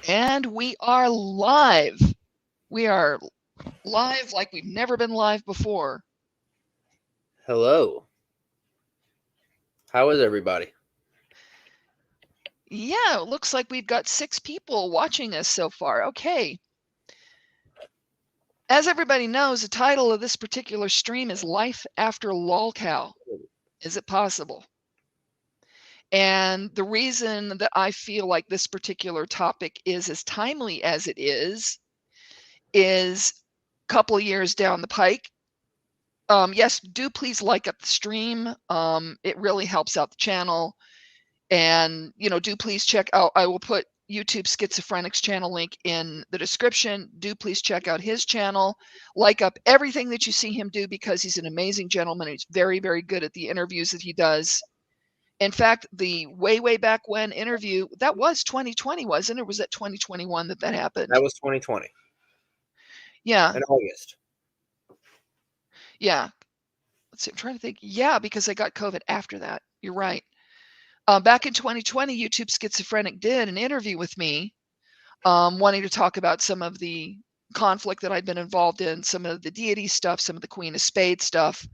And we are live. We are live like we've never been live before. Hello. How is everybody? Yeah, it looks like we've got 6 people watching us so far. Okay. As everybody knows, the title of this particular stream is Life After Lolcow. Is it possible? And the reason that I feel like this particular topic is as timely as it is a couple of years down the pike. Yes, do please like up the stream. It really helps out the channel. And, do please check out, I will put YouTube Schizophrenic's channel link in the description. Do please check out his channel. Like up everything that you see him do because he's an amazing gentleman. He's very, very good at the interviews that he does. In fact, the way back when interview, that was 2020, wasn't it? Or was that 2021 that happened? That was 2020 Yeah. in August. Yeah. Let's see, I'm trying to think. Yeah, because I got COVID after that. You're right. Back in 2020, YouTube Schizophrenic did an interview with me, wanting to talk about some of the conflict that I'd been involved in, some of the deity stuff, some of the Queen of Spade stuff,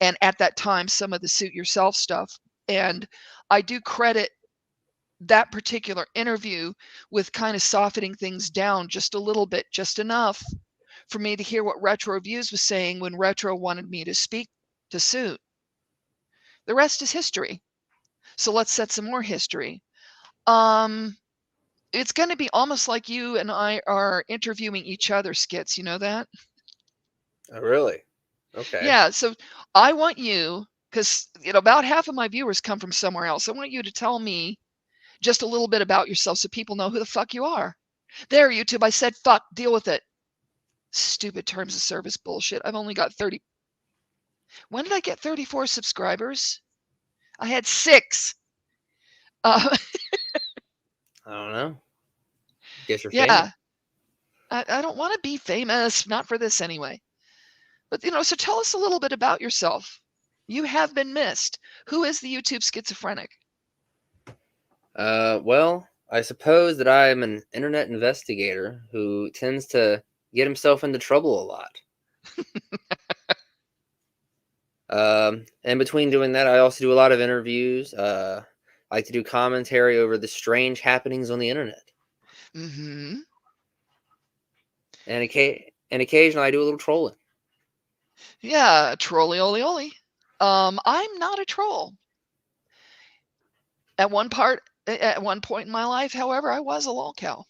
and at that time, some of the suit yourself stuff. And I do credit that particular interview with kind of softening things down just a little bit, just enough for me to hear what Retro Reviews was saying when Retro wanted me to speak to suit. The rest is history. So let's set some more history. It's going to be almost like you and I are interviewing each other, Skits. You know that? Oh, really? Okay. Yeah. So I want you, because about half of my viewers come from somewhere else. I want you to tell me just a little bit about yourself so people know who the fuck you are. There, YouTube. I said fuck. Deal with it. Stupid terms of service bullshit. I've only got 30. When did I get 34 subscribers? I had 6. Uh, I don't know. Guess you're famous. yeah. I don't want to be famous. Not for this anyway. But, so tell us a little bit about yourself. You have been missed. Who is the YouTube Schizophrenic? Well, I suppose that I'm an internet investigator who tends to get himself into trouble a lot. And between doing that, I also do a lot of interviews. I like to do commentary over the strange happenings on the internet. Mm-hmm. And occasionally I do a little trolling. Yeah, trolly oli oli. I'm not a troll. At one point in my life, however, I was a lolcow.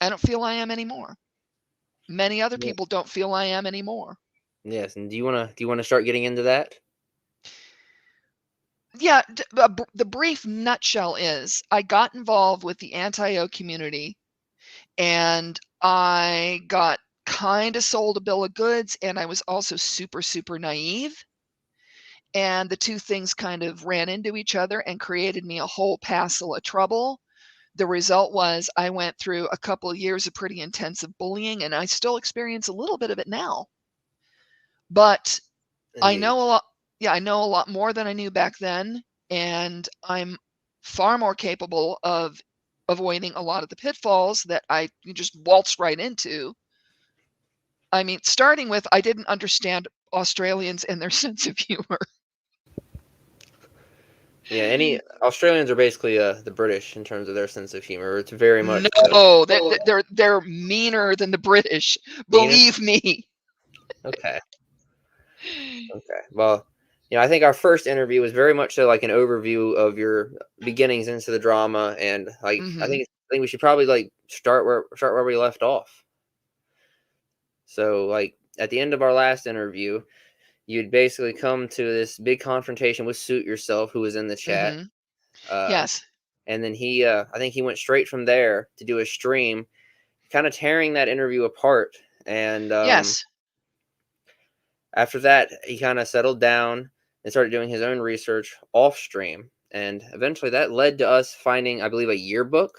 I don't feel I am anymore. Many other Yeah. people don't feel I am anymore. Yes, and do you wanna start getting into that? Yeah, the brief nutshell is I got involved with the anti-O community, and I got kind of sold a bill of goods, and I was also super, super naive. And the two things kind of ran into each other and created me a whole passel of trouble. The result was I went through a couple of years of pretty intensive bullying, and I still experience a little bit of it now. But I Indeed. know a lot. Yeah, I know a lot more than I knew back then, and I'm far more capable of avoiding a lot of the pitfalls that I just waltzed right into. I mean, starting with, I didn't understand Australians and their sense of humor. Yeah, any Australians are basically the British in terms of their sense of humor. It's very much No, they're meaner than the British. meaner. Believe me. Okay, okay. Well, I think our first interview was very much so like an overview of your beginnings into the drama, and like I Hmm. think we should probably like start where we left off. So like at the end of our last interview, you'd basically come to this big confrontation with Suit Yourself, who was in the chat. Hmm. Uh, Yes. and then I think he went straight from there to do a stream, kind of tearing that interview apart. And Yes. after that, he kind of settled down and started doing his own research off stream. And eventually that led to us finding, I believe, a yearbook.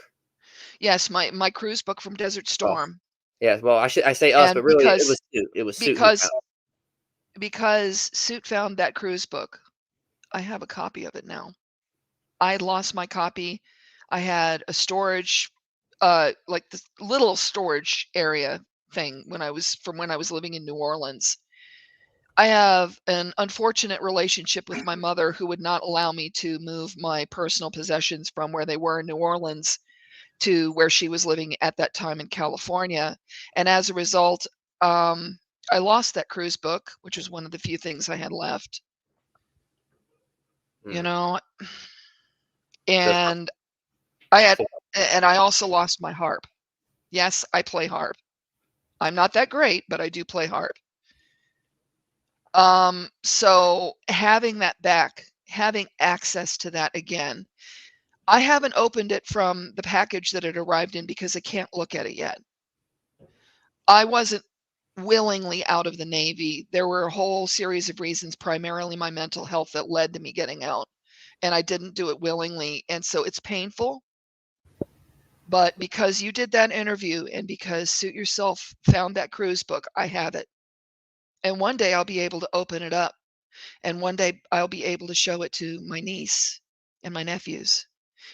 Yes. My cruise book from Desert Well, Storm. yeah, well, I say us, but And really it was Suit. It was Suit who found because because Suit found that cruise book. I have a copy of it now. I lost my copy. I had a storage like this little storage area thing when I was living in New Orleans. I have an unfortunate relationship with my mother who would not allow me to move my personal possessions from where they were in New Orleans to where she was living at that time in California. And as a result, I lost that cruise book, which was one of the few things I had left, you Mm. know, So, and I also lost my harp. Yes, I play harp. I'm not that great, but I do play harp. So having that back, having access to that again, I haven't opened it from the package that it arrived in because I can't look at it yet. I wasn't willingly out of the Navy. There were a whole series of reasons, primarily my mental health, that led to me getting out, and I didn't do it willingly. And so it's painful. But because you did that interview and because Suit Yourself found that cruise book, I have it. And one day I'll be able to open it up. And one day I'll be able to show it to my niece and my nephews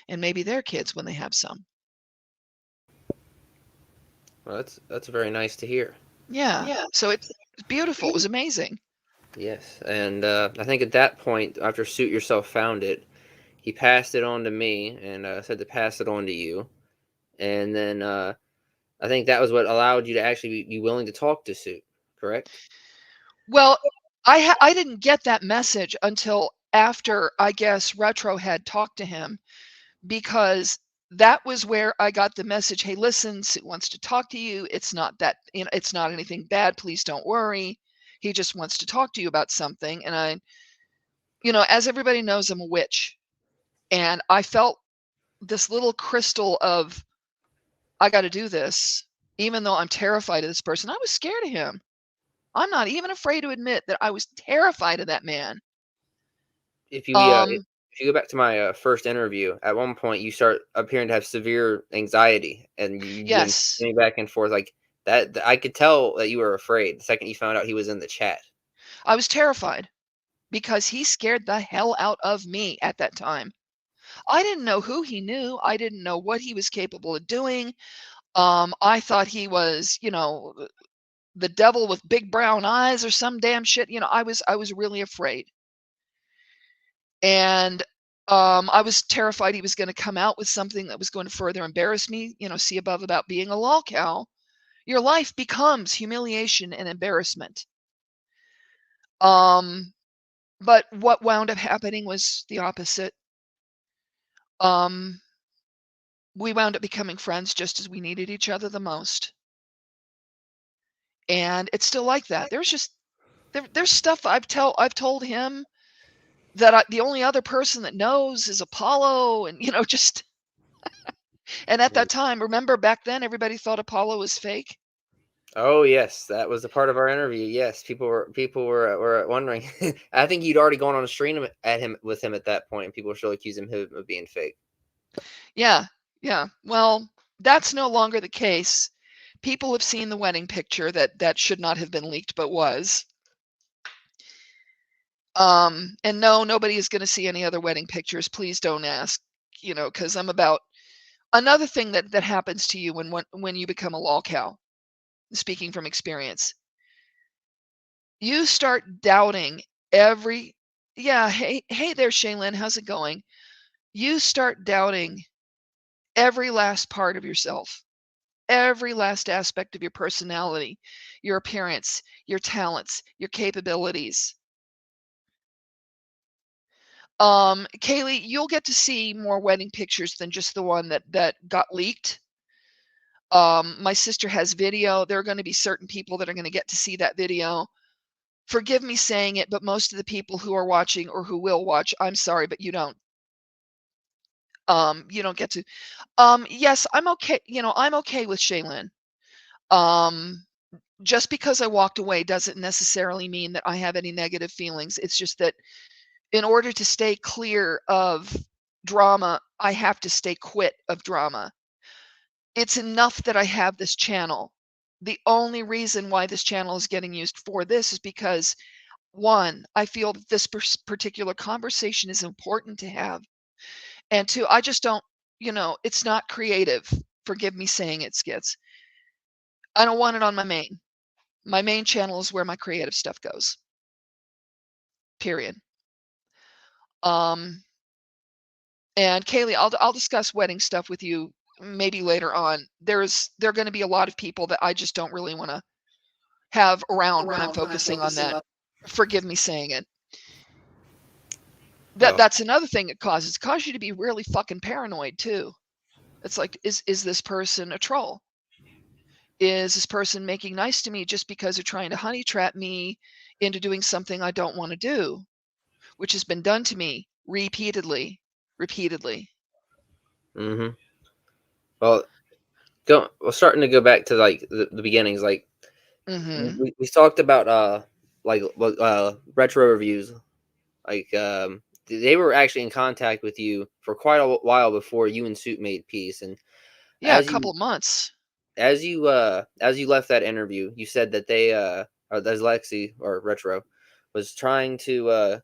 and maybe their kids when they have some. well, that's very nice to hear. Yeah. So it's beautiful. It was amazing. Yes, and I think at that point, after Suit Yourself found it, he passed it on to me and said to pass it on to you, and then I think that was what allowed you to actually be willing to talk to Suit, correct? Well, I didn't get that message until after, I guess, Retro had talked to him, because that was where I got the message, "Hey, listen, Sue wants to talk to you. It's not that, it's not anything bad. Please don't worry. He just wants to talk to you about something." And as everybody knows, I'm a witch, and I felt this little crystal of, I got to do this, even though I'm terrified of this person. I was scared of him. I'm not even afraid to admit that I was terrified of that man. If Um, you go back to my first interview, at one point you start appearing to have severe anxiety, and you've been yes, going back and forth like that. I could tell that you were afraid the second you found out he was in the chat. I was terrified because he scared the hell out of me at that time. I didn't know who he knew. I didn't know what he was capable of doing. I thought he was, the devil with big brown eyes or some damn shit. I was really afraid. And I was terrified he was going to come out with something that was going to further embarrass me. See above about being a lolcow. Your life becomes humiliation and embarrassment. Um, but what wound up happening was the opposite. Um, we wound up becoming friends just as we needed each other the most. And it's still like that. There's stuff I've told him that the only other person that knows is Apollo, and just. And at that time, remember back then, everybody thought Apollo was fake. Oh yes, that was a part of our interview. Yes, people were wondering. I think you'd already gone on a stream at him with him at that point, and people were still accusing him of being fake. Yeah, yeah. Well, that's no longer the case. People have seen the wedding picture that should not have been leaked, but was. And no, nobody is going to see any other wedding pictures. Please don't ask. Because I'm about another thing that happens to you when you become a lolcow. Speaking from experience, you start doubting every. Yeah, hey there, Shaylin. How's it going? You start doubting every last part of yourself, every last aspect of your personality, your appearance, your talents, your capabilities. Kaylee, you'll get to see more wedding pictures than just the one that got leaked. My sister has video. There are going to be certain people that are going to get to see that video. Forgive me saying it, but most of the people who are watching or who will watch, I'm sorry, but you don't. You don't get to. Yes, I'm okay. I'm okay with Shaylin. Um, just because I walked away doesn't necessarily mean that I have any negative feelings. It's just that in order to stay clear of drama, I have to stay quit of drama. It's enough that I have this channel. The only reason why this channel is getting used for this is because, one, I feel that this particular conversation is important to have. And two, I just don't, it's not creative forgive me saying it, skits. I don't want it on my main. My main channel is where my creative stuff goes. Period. Um, and Kaylee, I'll discuss wedding stuff with you maybe later on. There are going to be a lot of people that I just don't really want to have around when I'm focusing on that. Forgive me saying it. That's another thing it causes. It causes you to be really fucking paranoid too. It's like, is this person a troll? Is this person making nice to me just because they're trying to honey trap me into doing something I don't want to do, which has been done to me repeatedly. Mm-hmm. Well, we're starting to go back to like the beginnings. Like we talked about retro reviews. Like they were actually in contact with you for quite a while before you and Suit made peace. And Yeah, a couple of months. As you left that interview, you said that they or as Lexi or Retro was trying to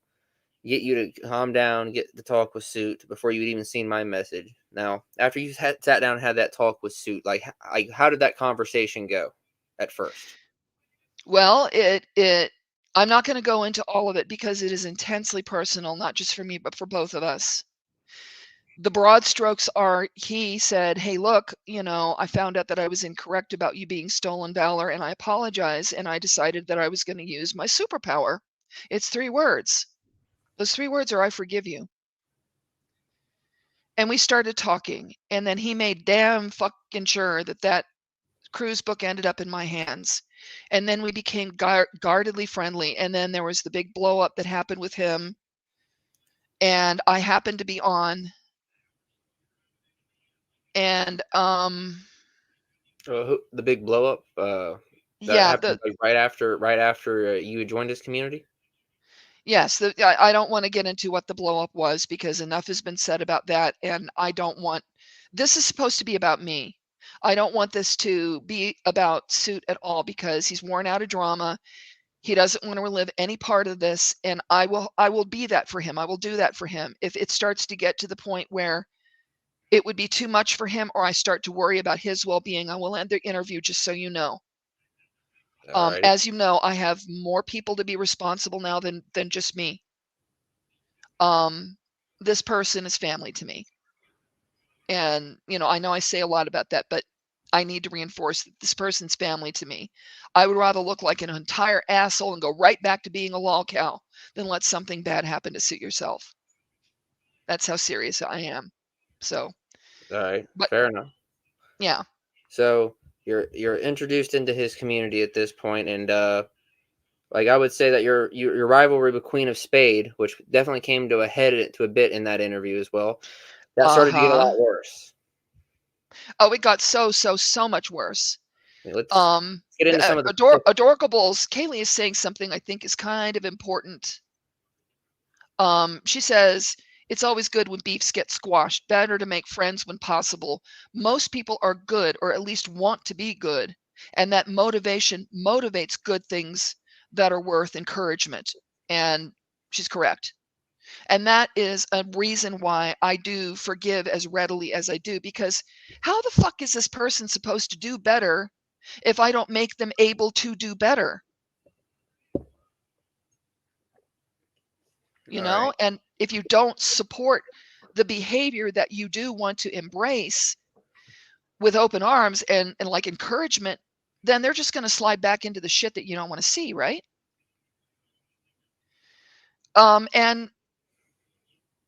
get you to calm down, get to talk with Suit before you'd even seen my message. Now, after you sat down and had that talk with Suit, like how did that conversation go at first? Well, I'm not going to go into all of it because it is intensely personal, not just for me, but for both of us. The broad strokes are, he said, hey, look, I found out that I was incorrect about you being stolen valor, and I apologize, and I decided that I was going to use my superpower. It's 3 words. Those 3 words are, I forgive you. And we started talking, and then he made damn fucking sure that cruise book ended up in my hands. And then we became guardedly friendly, and then there was the big blow up that happened with him, and I happened to be on, and The big blow up that yeah, happened like right after you had joined this community. yes, I don't want to get into what the blow up was because enough has been said about that, and I don't want. This is supposed to be about me. I don't want this to be about Suit at all because he's worn out of drama. He doesn't want to relive any part of this, and I will be that for him. I will do that for him. If it starts to get to the point where it would be too much for him or I start to worry about his well-being, I will end the interview, just so you know. Alrighty. As you know, I have more people to be responsible now than just me. This person is family to me. And, I know I say a lot about that, but I need to reinforce that this person's family to me. I would rather look like an entire asshole and go right back to being a lolcow than let something bad happen to Suit yourself. That's how serious I am. So, All right, but fair enough. yeah. So you're introduced into his community at this point, and like I would say that your rivalry with Queen of Spade, which definitely came to a head to a bit in that interview as well, that started to get a Uh-huh. lot worse. Oh, it got so much worse. Let's get into some of the Adorables, Kaylee is saying something I think is kind of important. She says, it's always good when beefs get squashed. Better to make friends when possible. Most people are good, or at least want to be good. And that motivation motivates good things that are worth encouragement. And she's correct. And that is a reason why I do forgive as readily as I do, because how the fuck is this person supposed to do better if I don't make them able to do better? right. And if you don't support the behavior that you do want to embrace with open arms and like encouragement, then they're just going to slide back into the shit that you don't want to see, right? And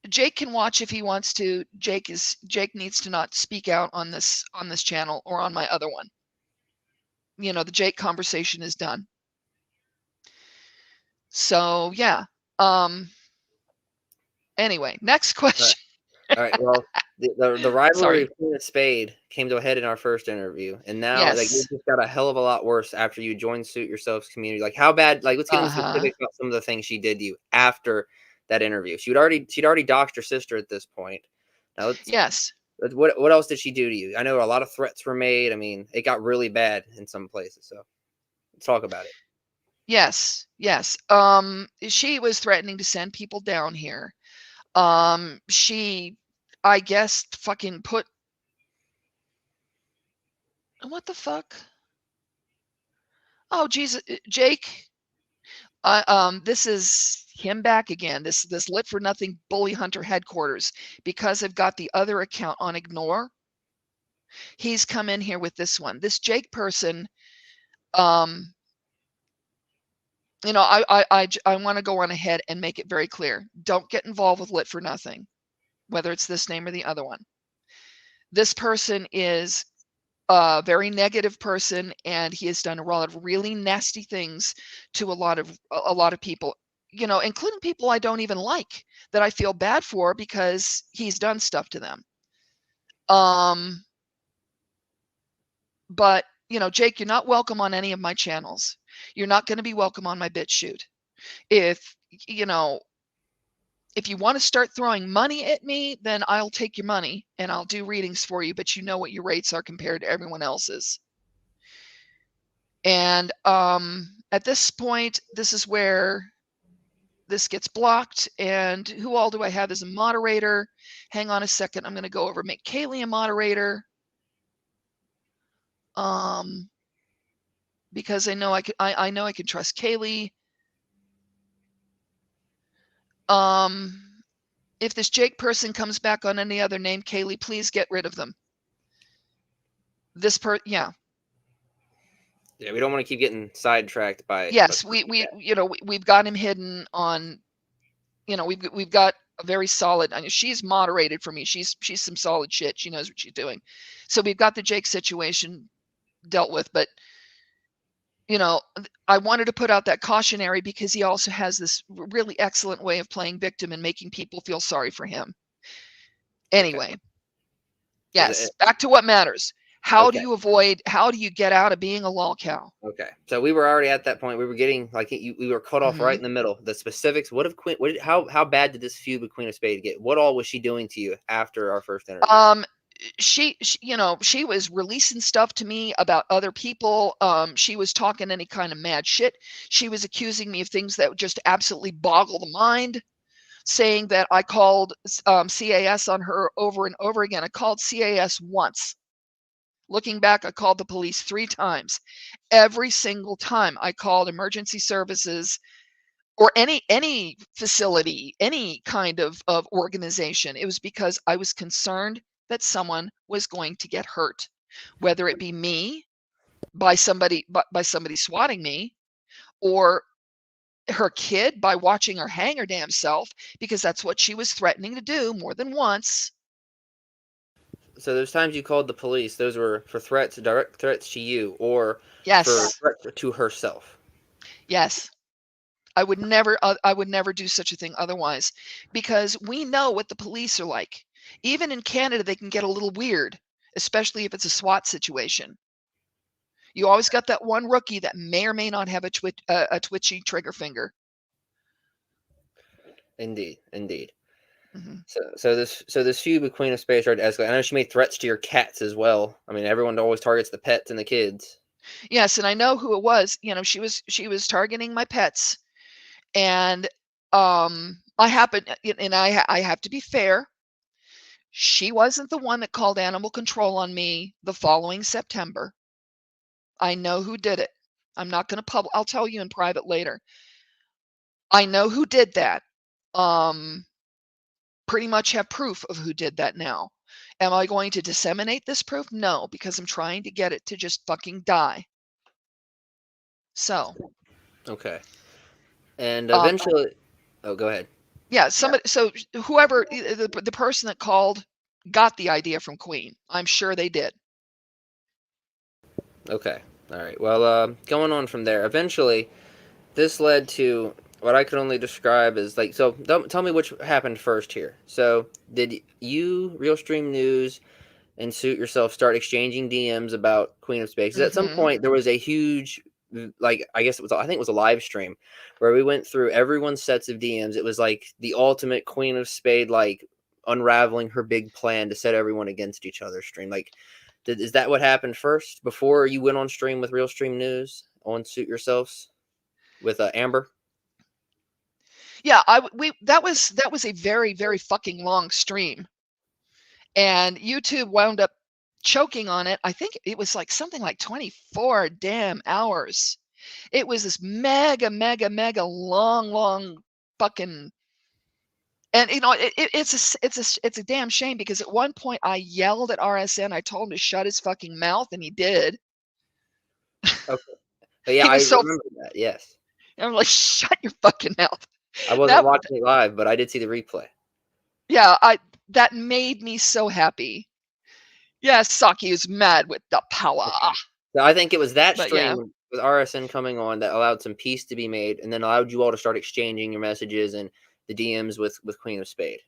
Jake can watch if he wants to. Jake needs to not speak out on this channel or on my other one. The Jake conversation is done. So yeah. Anyway, next question. All right. Well, the rivalry Sorry. of Queen of Spade came to a head in our first interview, and now like Yes. it just got a hell of a lot worse after you joined Suit Yourself's community. Like how bad? Like let's get into Uh-huh. specifics about some of the things she did to you after that interview. She'd already doxed your sister at this point. Now Yes. what else did she do to you? I know a lot of threats were made. I mean, it got really bad in some places. So let's talk about it. Yes. She was threatening to send people down here. She, I guess, fucking put What the fuck? Oh, Jesus, Jake. This is him back again. This lit for nothing bully hunter headquarters, because I've got the other account on ignore. He's come in here with this one. This Jake person. You know, I want to go on ahead and make it very clear. Don't get involved with lit for nothing, whether it's this name or the other one. This person is a very negative person, and he has done a lot of really nasty things to a lot of people, you know, including people I don't even like, that I feel bad for because he's done stuff to them. But you know, Jake, you're not welcome on any of my channels. You're not going to be welcome on my BitChute. If you know, if you want to start throwing money at me, then I'll take your money and I'll do readings for you, but you know what your rates are compared to everyone else's. And at this point, this is where this gets blocked. And who all do I have as a moderator? Hang on a second. I'm going to go over, make Kaylee a moderator. Because I know I know I can trust Kaylee. If this Jake person comes back on any other name, Kaylee, please get rid of them. Yeah. Yeah, we don't want to keep getting sidetracked by. Yes, we've got him hidden on. You know, we've got a very solid. I mean, she's moderated for me. She's some solid shit. She knows what she's doing. So we've got the Jake situation dealt with, but you know, I wanted to put out that cautionary because he also has this really excellent way of playing victim and making people feel sorry for him. Anyway, okay. Yes, back to what matters. How do you get out of being a lolcow? Okay, so we were already at that point. We were getting we were cut off right in the middle. The specifics. How bad did this feud with Queen of Spade get? What all was she doing to you after our first interview? She you know, she was releasing stuff to me about other people. She was talking any kind of mad shit. She was accusing me of things that would just absolutely boggle the mind, saying that I called CAS on her over and over again. I called CAS once. Looking back, I called the police 3 times. Every single time I called emergency services or any facility, any kind of organization, it was because I was concerned that someone was going to get hurt, whether it be me by somebody swatting me, or her kid by watching her hang her damn self, because that's what she was threatening to do more than once. So those times you called the police, those were for threats, direct threats to you, or yes, for threats to herself? Yes. I would never do such a thing otherwise, because we know what the police are like. Even in Canada, they can get a little weird, especially if it's a SWAT situation. You always got that one rookie that may or may not have a twitchy trigger finger. Indeed. Mm-hmm. So this feud with Queen of Spade started to escalate. I know she made threats to your cats as well. I mean, everyone always targets the pets and the kids. Yes, and I know who it was. You know, she was targeting my pets, and I have to be fair. She wasn't the one that called animal control on me the following September. I know who did it. I'm not going to I'll tell you in private later. I know who did that. Pretty much have proof of who did that now. Am I going to disseminate this proof? No, because I'm trying to get it to just fucking die. So. Okay. And eventually, go ahead. Yeah, so whoever, the person that called got the idea from Queen. I'm sure they did. Okay. All right. Well, going on from there, eventually, this led to what I could only describe as like. So, tell me which happened first here. So, did you, Real Stream News, and Suit Yourself start exchanging DMs about Queen of Spades? Because at some point there was a huge, I think it was a live stream where we went through everyone's sets of DMs. It was like the ultimate Queen of Spade, like unraveling her big plan to set everyone against each other stream. Like, is that what happened first before you went on stream with Real Stream News on Suit Yourselves with Amber? Yeah, that was a very, very fucking long stream, and YouTube wound up choking on it. I think it was like something like 24 damn hours. It was this mega, mega, mega long fucking. And it's a damn shame because at one point I yelled at RSN. I told him to shut his fucking mouth, and he did. Okay. But yeah, He I was so. remember that. Yes, I'm like, shut your fucking mouth. I wasn't That watching it live, but I did see the replay. yeah, that made me so happy. Yeah, Saki is mad with the power. So I think it was that But yeah. stream with RSN coming on that allowed some peace to be made, and then allowed you all to start exchanging your messages and the DMs with Queen of Spade.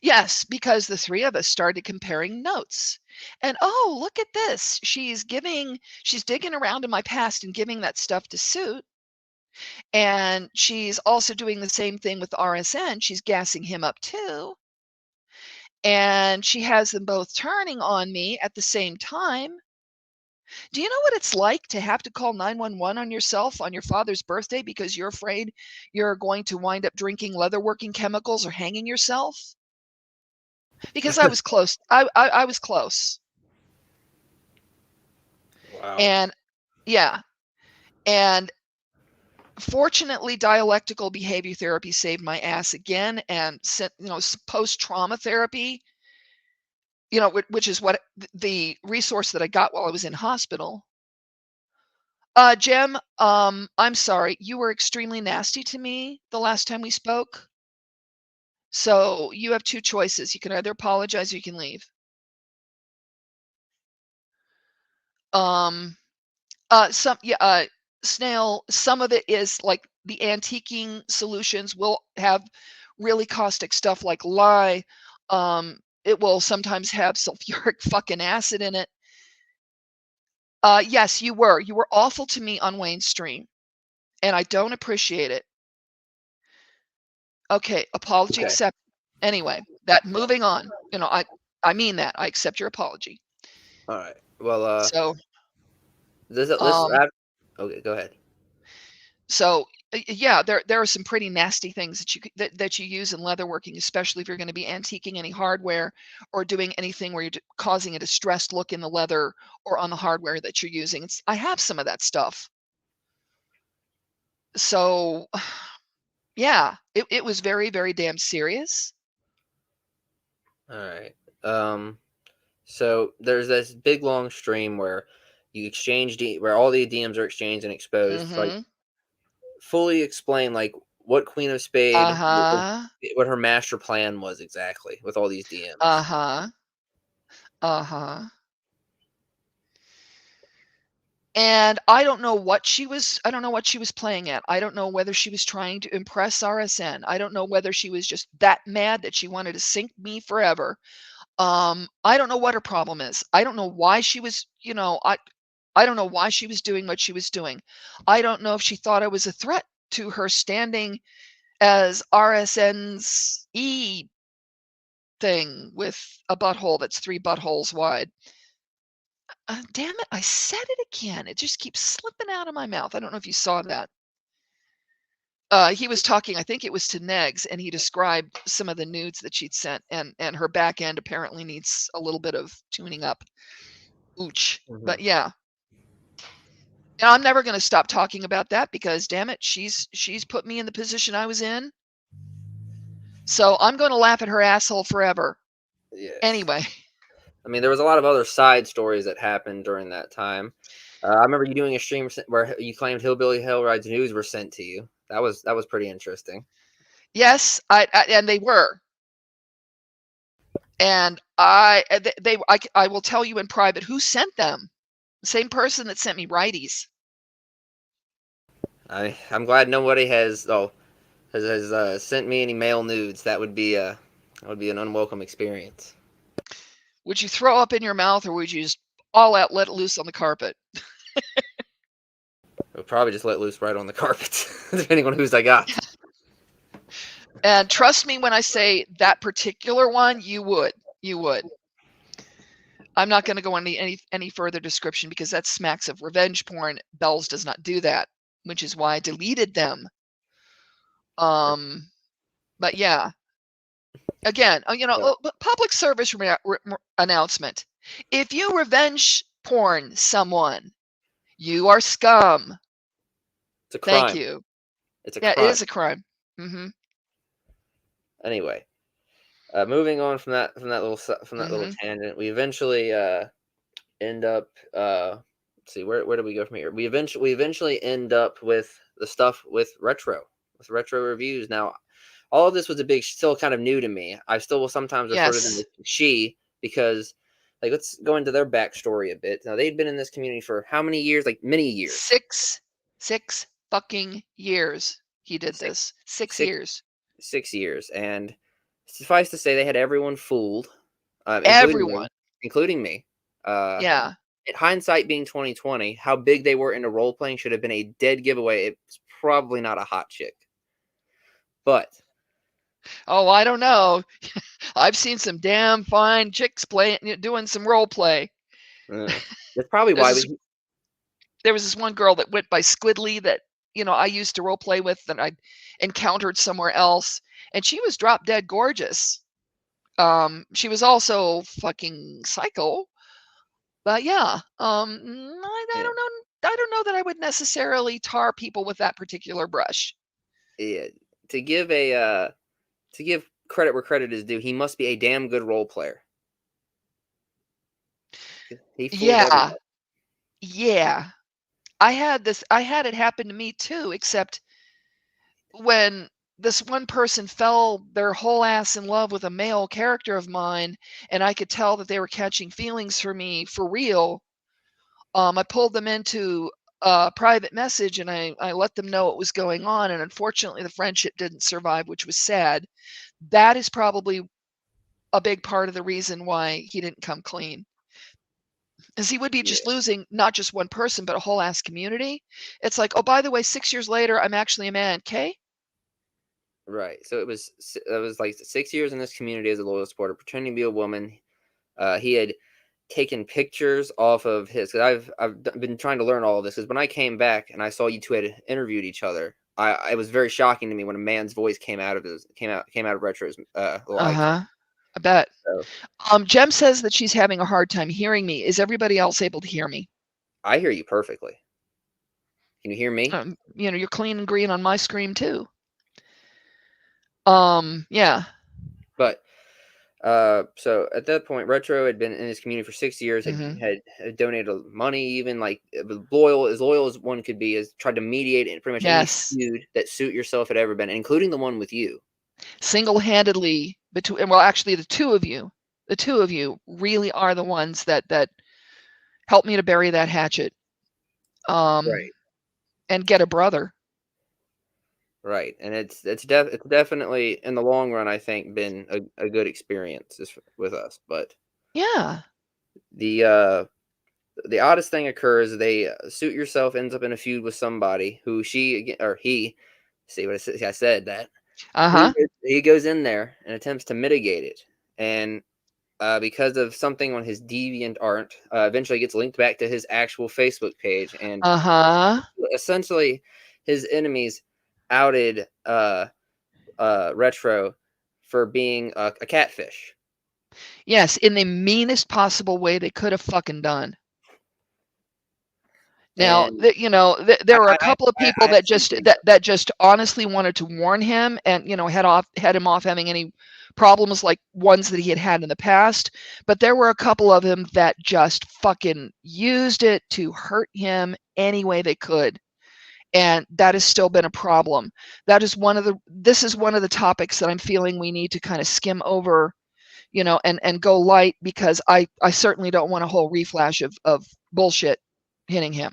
Yes, because the three of us started comparing notes. And oh, look at this. She's digging around in my past and giving that stuff to Suit. And she's also doing the same thing with RSN. She's gassing him up too. And she has them both turning on me at the same time. Do you know what it's like to have to call 911 on yourself on your father's birthday because you're afraid you're going to wind up drinking leatherworking chemicals or hanging yourself? Because I was close. I was close. Wow. And yeah. And fortunately, dialectical behavior therapy saved my ass again. And post-trauma therapy, which is what the resource that I got while I was in hospital. Jem, I'm sorry. You were extremely nasty to me the last time we spoke. So you have two choices. You can either apologize or you can leave. Snail, some of it is like the antiquing solutions will have really caustic stuff like lye. It will sometimes have sulfuric fucking acid in it. Yes, you were awful to me on Wayne's stream, and I don't appreciate it. Okay, apology Okay. accept. Anyway, moving on. I mean that. I accept your apology. All right. Well, So, this okay, go ahead. So yeah, there are some pretty nasty things that you use in leatherworking, especially if you're going to be antiquing any hardware or doing anything where you're causing a distressed look in the leather or on the hardware that you're using. I have some of that stuff. So yeah, it was very, very damn serious. All right. So there's this big long stream where you exchange where all the DMs are exchanged and exposed. So, like, Mm-hmm. fully explain like what Queen of Spade, Uh-huh. what her master plan was exactly with all these DMs. Uh-huh. Uh-huh. And I don't know what she was playing at. I don't know whether she was trying to impress RSN. I don't know whether she was just that mad that she wanted to sink me forever. I don't know what her problem is. I don't know why she was, I don't know why she was doing what she was doing. I don't know if she thought I was a threat to her standing as RSN's E thing with a butthole that's 3 buttholes wide. Damn it, I said it again. It just keeps slipping out of my mouth. I don't know if you saw that. He was talking, I think it was to Negs, and he described some of the nudes that she'd sent, and her back end apparently needs a little bit of tuning up. Ooch. But yeah. And I'm never going to stop talking about that because damn it, she's put me in the position I was in. So I'm going to laugh at her asshole forever. Yes. Anyway. I mean, there was a lot of other side stories that happened during that time. I remember you doing a stream where you claimed Hillbilly Hell Rides news were sent to you. That was pretty interesting. Yes, and they were. And I will tell you in private who sent them. The same person that sent me righties. I'm glad nobody has sent me any male nudes. That would be an unwelcome experience. Would you throw up in your mouth or would you just all out let it loose on the carpet? I'll probably just let loose right on the carpet, depending on whose I got. And trust me when I say that particular one, you would. You would. I'm not going to go into any further description because that smacks of revenge porn. Bells does not do that, which is why I deleted them. But yeah. Again, public service announcement. If you revenge porn someone, you are scum. It's a Thank crime. you. It's a Yeah, it crime. is a crime. Mm-hmm. Anyway, moving on from that little Mm-hmm. tangent, we eventually end up. Let's see, where do we go from here? We eventually end up with the stuff with retro reviews. Now, all of this was still kind of new to me. I still will sometimes refer to them Yes. as she because, like, let's go into their backstory a bit. Now, they'd been in this community for how many years? Like, many years. Six fucking years he did Six, this. 6 six, years. 6 years, and suffice to say, they had everyone fooled, including Everyone. me, including me. Uh, Yeah. in hindsight, being 2020, how big they were into role playing should have been a dead giveaway. It's probably not a hot chick, but Oh, I don't know. I've seen some damn fine chicks doing some role play. that's probably There's why. this, there was this one girl that went by Squidly that I used to role play with, and I encountered somewhere else, and she was drop dead gorgeous. She was also fucking psycho, but yeah. I Yeah, don't know. I don't know that I would necessarily tar people with that particular brush. yeah. To give to give credit where credit is due, he must be a damn good role player. He fooled Yeah, everybody. yeah. I had it happen to me too, except when this one person fell their whole ass in love with a male character of mine, and I could tell that they were catching feelings for me for real. I pulled them into a private message, and I let them know what was going on, and unfortunately the friendship didn't survive, which was sad. That is probably a big part of the reason why he didn't come clean, as he would be Yeah, just losing not just one person but a whole ass community. It's like, oh, by the way, 6 years later I'm actually a man. Okay. right. So it was like 6 years in this community as a loyal supporter, pretending to be a woman. He had taken pictures off of his. Cause I've been trying to learn all of this. Because when I came back and I saw you two had interviewed each other, it was very shocking to me when a man's voice came out of Retro's little icon. Uh-huh. I bet. So Jem says that she's having a hard time hearing me. Is everybody else able to hear me? I hear you perfectly. Can you hear me? You're clean and green on my screen too. Yeah. But so at that point, Retro had been in his community for 6 years. Hmm. Had donated money, even like loyal as one could be. Has tried to mediate in pretty much any Yes. feud that Suit Yourself had ever been, including the one with you. Single-handedly between, well, actually the two of you really are the ones that helped me to bury that hatchet. Right. And get a brother. Right, and it's definitely in the long run, I think, been a good experience with us. But Yeah. the uh, the oddest thing occurs. They Suit Yourself ends up in a feud with somebody who or he. See what I said that Uh-huh. he goes in there and attempts to mitigate it, and because of something on his deviant art, eventually gets linked back to his actual Facebook page, and Uh-huh. essentially his enemies outed Retro for being a catfish. Yes, in the meanest possible way they could have fucking done. Now, And there were a couple of people I have that seen just videos. that just honestly wanted to warn him and head him off having any problems like ones that he had had in the past. But there were a couple of them that just fucking used it to hurt him any way they could. And that has still been a problem. This is one of the topics that I'm feeling we need to kind of skim over, and go light, because I certainly don't want a whole reflash of bullshit hitting him,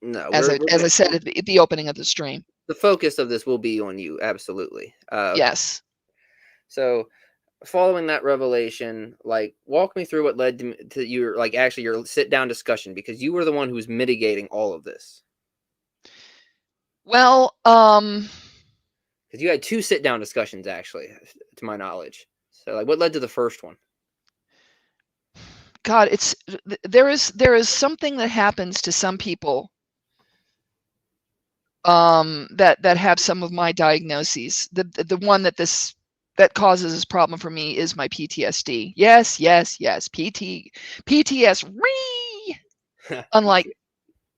No, as we're I gonna said at the opening of the stream. the focus of this will be on you, absolutely. Yes. So following that revelation, like walk me through what led to your actually your sit down discussion, because you were the one who was mitigating all of this. Well, Because you had two sit down discussions, actually, to my knowledge. So, like, what led to the first one? God, there is something that happens to some people, that have some of my diagnoses. The one that this that causes this problem for me is my PTSD. Yes, yes, yes. PTSD. Unlike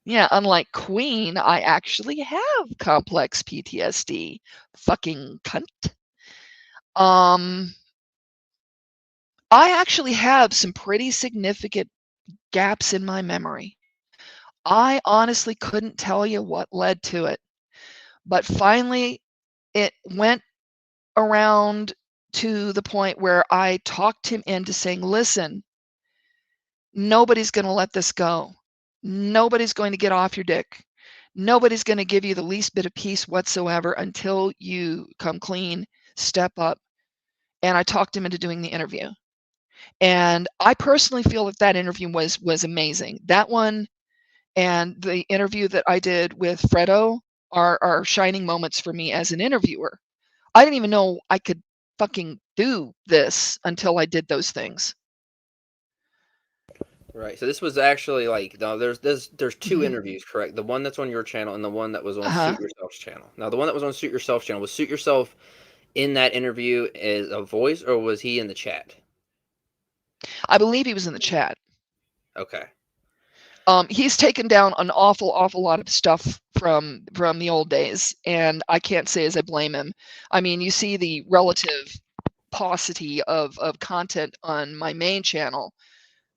unlike Queen, I actually have complex PTSD. Fucking cunt. Um, I actually have some pretty significant gaps in my memory. I honestly couldn't tell you what led to it, but finally it went around to the point where I talked him into saying, listen, nobody's going to let this go. Nobody's going to get off your dick. Nobody's going to give you the least bit of peace whatsoever until you come clean, step up. And I talked him into doing the interview. And I personally feel that that interview was amazing. That one and the interview that I did with Fredo are shining moments for me as an interviewer. I didn't even know I could fucking do this until I did those things. Right. So this was actually like no, there's two Mhm. interviews, correct? The one that's on your channel and the one that was on Uh-huh. Suit Yourself's channel. Now, the one that was on Suit Yourself's channel was Suit Yourself in that interview as a voice, or was he in the chat? I believe he was in the chat. Okay. He's taken down an awful lot of stuff from the old days, and I can't say as I blame him. I mean, you see the relative paucity of content on my main channel,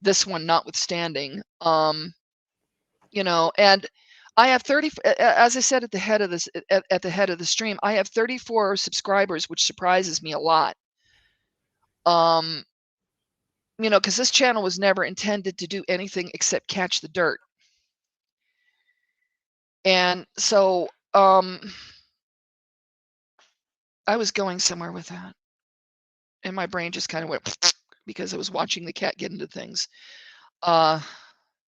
this one notwithstanding. And I have 30, as I said at the head of this, at the head of the stream, I have 34 subscribers, which surprises me a lot. Because this channel was never intended to do anything except catch the dirt. And so I was going somewhere with that. And my brain just kind of went because I was watching the cat get into things. Yeah,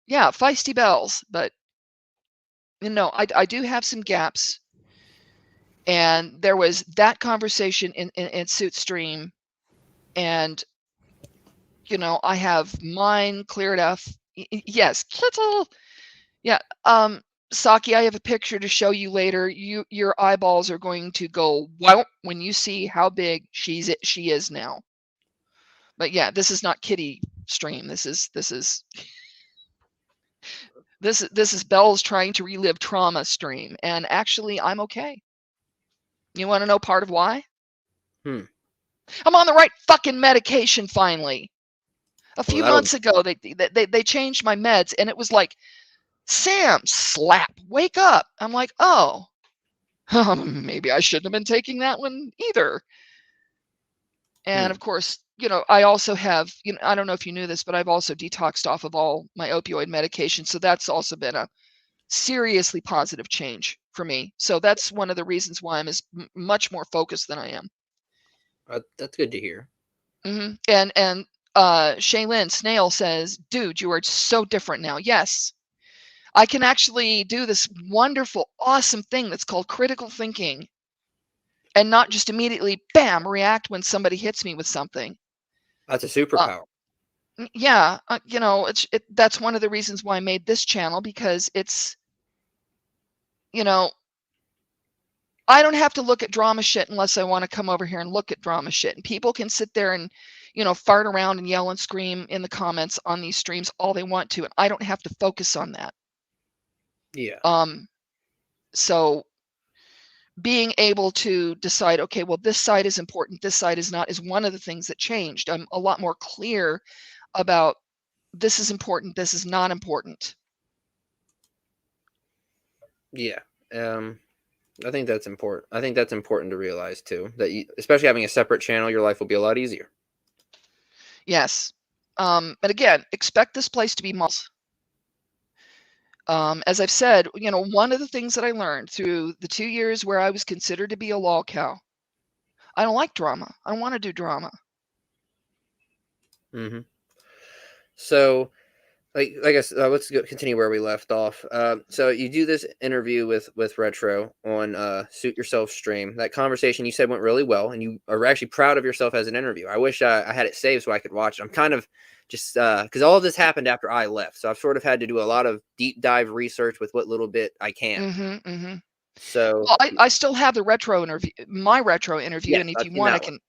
feisty bells, but I do have some gaps. And there was that conversation in Suit Stream, and I have mine cleared up. Yes, Kittle. Yeah. Saki, I have a picture to show you later. Your eyeballs are going to go wow when you see how big she is now. But yeah, this is not kitty stream. This is Belle's trying to relive trauma stream, and actually I'm okay. You want to know part of why? I'm on the right fucking medication finally. A Well, few that'll months ago they changed my meds, and it was like, Sam, slap, wake up. I'm like, oh, maybe I shouldn't have been taking that one either. And of course, I also have, I don't know if you knew this, but I've also detoxed off of all my opioid medication. So that's also been a seriously positive change for me. So that's one of the reasons why I'm much more focused than I am. that's good to hear. And Shaylin Snail says, dude, you are so different now. Yes, I can actually do this wonderful, awesome thing that's called critical thinking, and not just immediately, bam, react when somebody hits me with something. That's a superpower. Yeah, that's one of the reasons why I made this channel, because it's, I don't have to look at drama shit unless I want to come over here and look at drama shit. And people can sit there and, fart around and yell and scream in the comments on these streams all they want to, and I don't have to focus on that. Yeah. So being able to decide, okay, well, this side is important, this side is not, is one of the things that changed. I'm a lot more clear about this is important, this is not important. Yeah. I think that's important. I think that's important to realize too, that especially having a separate channel, your life will be a lot easier. Yes. But again, expect this place to be malls. As I've said, one of the things that I learned through the 2 years where I was considered to be a Lolcow, I don't like drama. I don't want to do drama. So, I guess let's continue where we left off. So you do this interview with Retro on Suit Yourself stream. That conversation you said went really well, and you are actually proud of yourself as an interview. I wish I had it saved so I could watch it. I'm kind of just because all of this happened after I left, so I've sort of had to do a lot of deep dive research with what little bit I can. So Well, I still have the retro interview, my retro interview, yes, and if I've you seen want, I that one. can.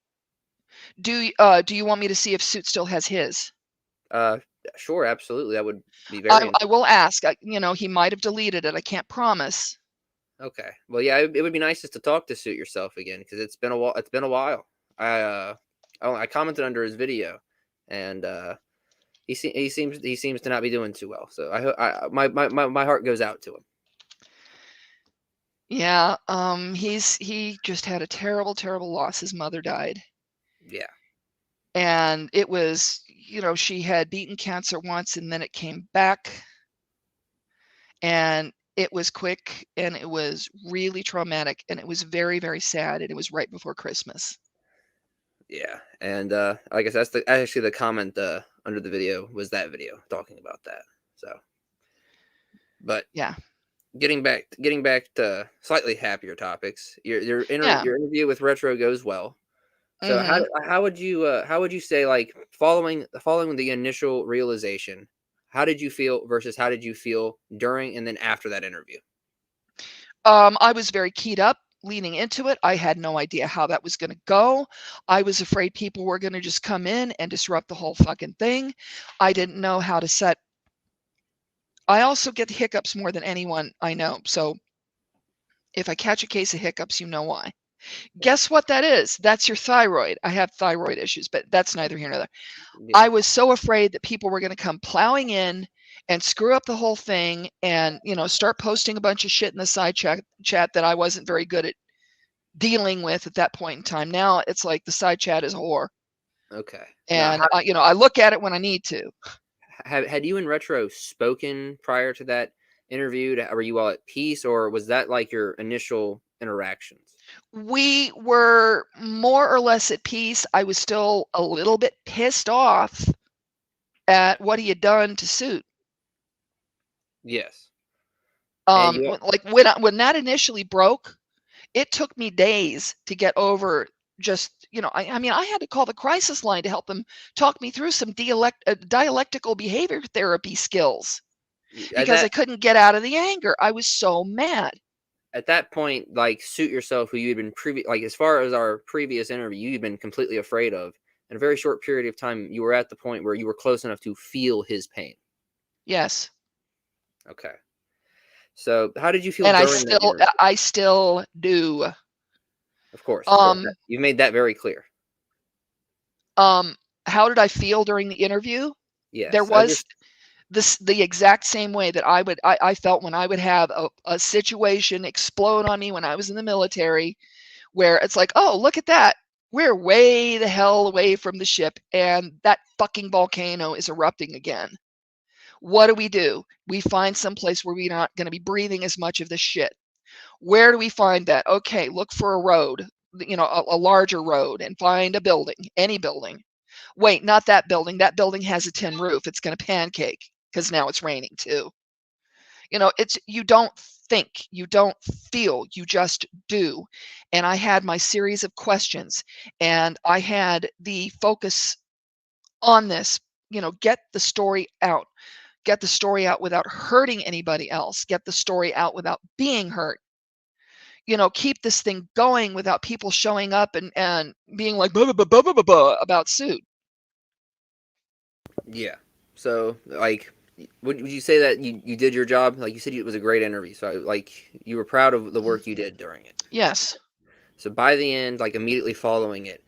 Do you want me to see if Suit still has his? Uh, sure, absolutely. That would be very I will ask. He might have deleted it. I can't promise. okay. Well, yeah, it would be nice just to talk to Suit Yourself again because it's been a while. It's been a while. I commented under his video, and he seems to not be doing too well. So my heart goes out to him. Yeah, he just had a terrible, terrible loss. His mother died. Yeah. And it was, she had beaten cancer once and then it came back. And it was quick and it was really traumatic and it was very, very sad. And it was right before Christmas. Yeah, and I guess that's actually the comment under the video was that video talking about that. So, but Yeah. getting back to slightly happier topics, Yeah. your interview with Retro goes well. So Hmm. how would you say, like, following the initial realization, how did you feel versus how did you feel during and then after that interview? I was very keyed up leaning into it. I had no idea how that was going to go. I was afraid people were going to just come in and disrupt the whole fucking thing. I didn't know how to set. I also get hiccups more than anyone I know. So if I catch a case of hiccups, you know why. Guess what that is? That's your thyroid. I have thyroid issues, but that's neither here nor there. Yeah. I was so afraid that people were going to come plowing in and screw up the whole thing and, start posting a bunch of shit in the side chat that I wasn't very good at dealing with at that point in time. Now it's like the side chat is a whore. Okay. Now, And, I look at it when I need to. had you and Retro spoken prior to that interview? Were you all at peace, or was that like your initial interactions? We were more or less at peace. I was still a little bit pissed off at what he had done to Suit. Yes. And you Like when that initially broke, it took me days to get over just, I mean, I had to call the crisis line to help them talk me through some dialectical behavior therapy skills at because I that couldn't get out of the anger. I was so mad. at that point, like, Suit Yourself, who you had been like, as far as our previous interview, you'd been completely afraid of. In a very short period of time, you were at the point where you were close enough to feel his pain. Yes. Okay. So, how did you feel And during that interview? I still do. Of course, of course. Um, You made that very clear. how did I feel during the interview? There Yes. I was just the exact same way that I felt when I would have a situation explode on me when I was in the military, where it's like, oh, look at that. We're way the hell away from the ship, and that fucking volcano is erupting again. What do? We find some place where we're not going to be breathing as much of this shit. Where do we find that? Okay, look for a road, a larger road, and find a building, any building. Wait, not that building. That building has a tin roof. It's going to pancake because now it's raining too. You don't think, you don't feel, you just do. And I had my series of questions and I had the focus on this, get the story out. Get the story out without hurting anybody else. Get the story out without being hurt. Keep this thing going without people showing up and being like blah, blah, blah, blah, blah, blah, about Suit. yeah. So, like, would you say that you did your job? Like you said, it was a great interview. So, like, you were proud of the work you did during it. Yes. So by the end, like immediately following it,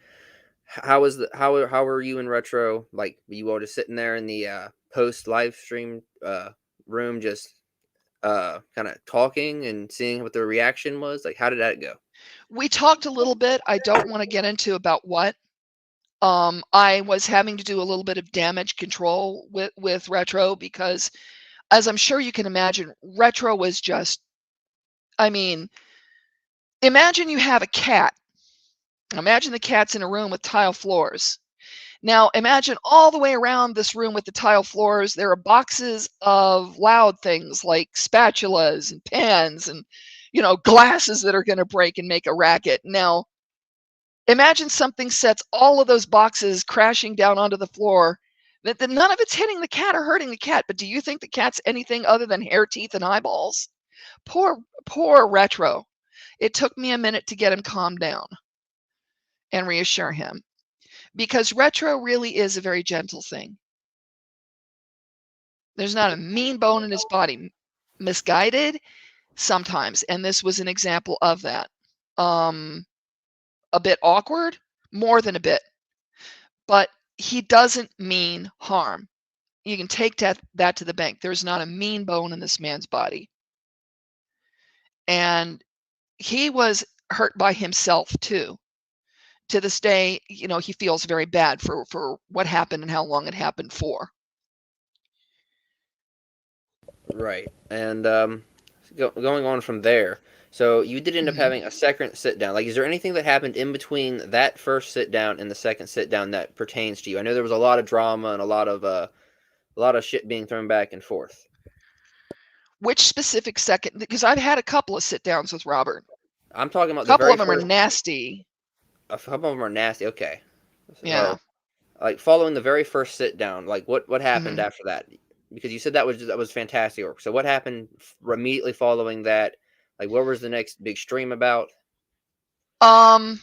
how were you in Retro? Like, were you all just sitting there in the post live stream room, just kind of talking and seeing what the reaction was? Like, how did that go? We talked a little bit. I don't want to get into about what. I was having to do a little bit of damage control with Retro because, as I'm sure you can imagine, Retro was just, I mean, imagine you have a cat. Imagine the cat's in a room with tile floors. Now, imagine all the way around this room with the tile floors, there are boxes of loud things like spatulas and pans and, glasses that are going to break and make a racket. Now, imagine something sets all of those boxes crashing down onto the floor. That none of it's hitting the cat or hurting the cat, but do you think the cat's anything other than hair, teeth, and eyeballs? Poor Retro. It took me a minute to get him calmed down and reassure him. because retro really is a very gentle thing. There's not a mean bone in his body. Misguided sometimes, and this was an example of that. A bit awkward, more than a bit, but he doesn't mean harm. You can take that to the bank. There's not a mean bone in this man's body. And he was hurt by himself too. To this day, he feels very bad for what happened and how long it happened for. Right. And going on from there, so you did end up Mhm. having a second sit down. Like, is there anything that happened in between that first sit down and the second sit down that pertains to you? I know there was a lot of drama and a lot of shit being thrown back and forth. Which specific second? Because I've had a couple of sit downs with Robert. I'm talking A about the couple very of them are first. nasty. A couple of them are nasty. Okay. Yeah. So, like following the very first sit down, like what happened Hmm. after that? Because you said that was fantastic work. So what happened immediately following that? Like, what was the next big stream about? Um.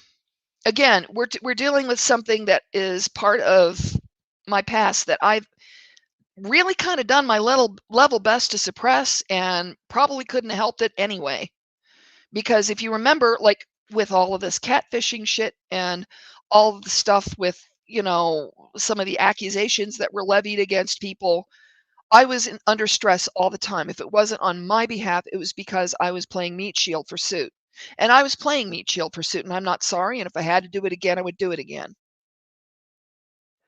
Again, we're dealing with something that is part of my past that I've really kind of done my level best to suppress, and probably couldn't have helped it anyway. Because if you remember, like with all of this catfishing shit and all of the stuff with, some of the accusations that were levied against people, I was under stress all the time. If it wasn't on my behalf, it was because I was playing Meat Shield for Suit. And I was playing Meat Shield for Suit, and I'm not sorry. And if I had to do it again, I would do it again.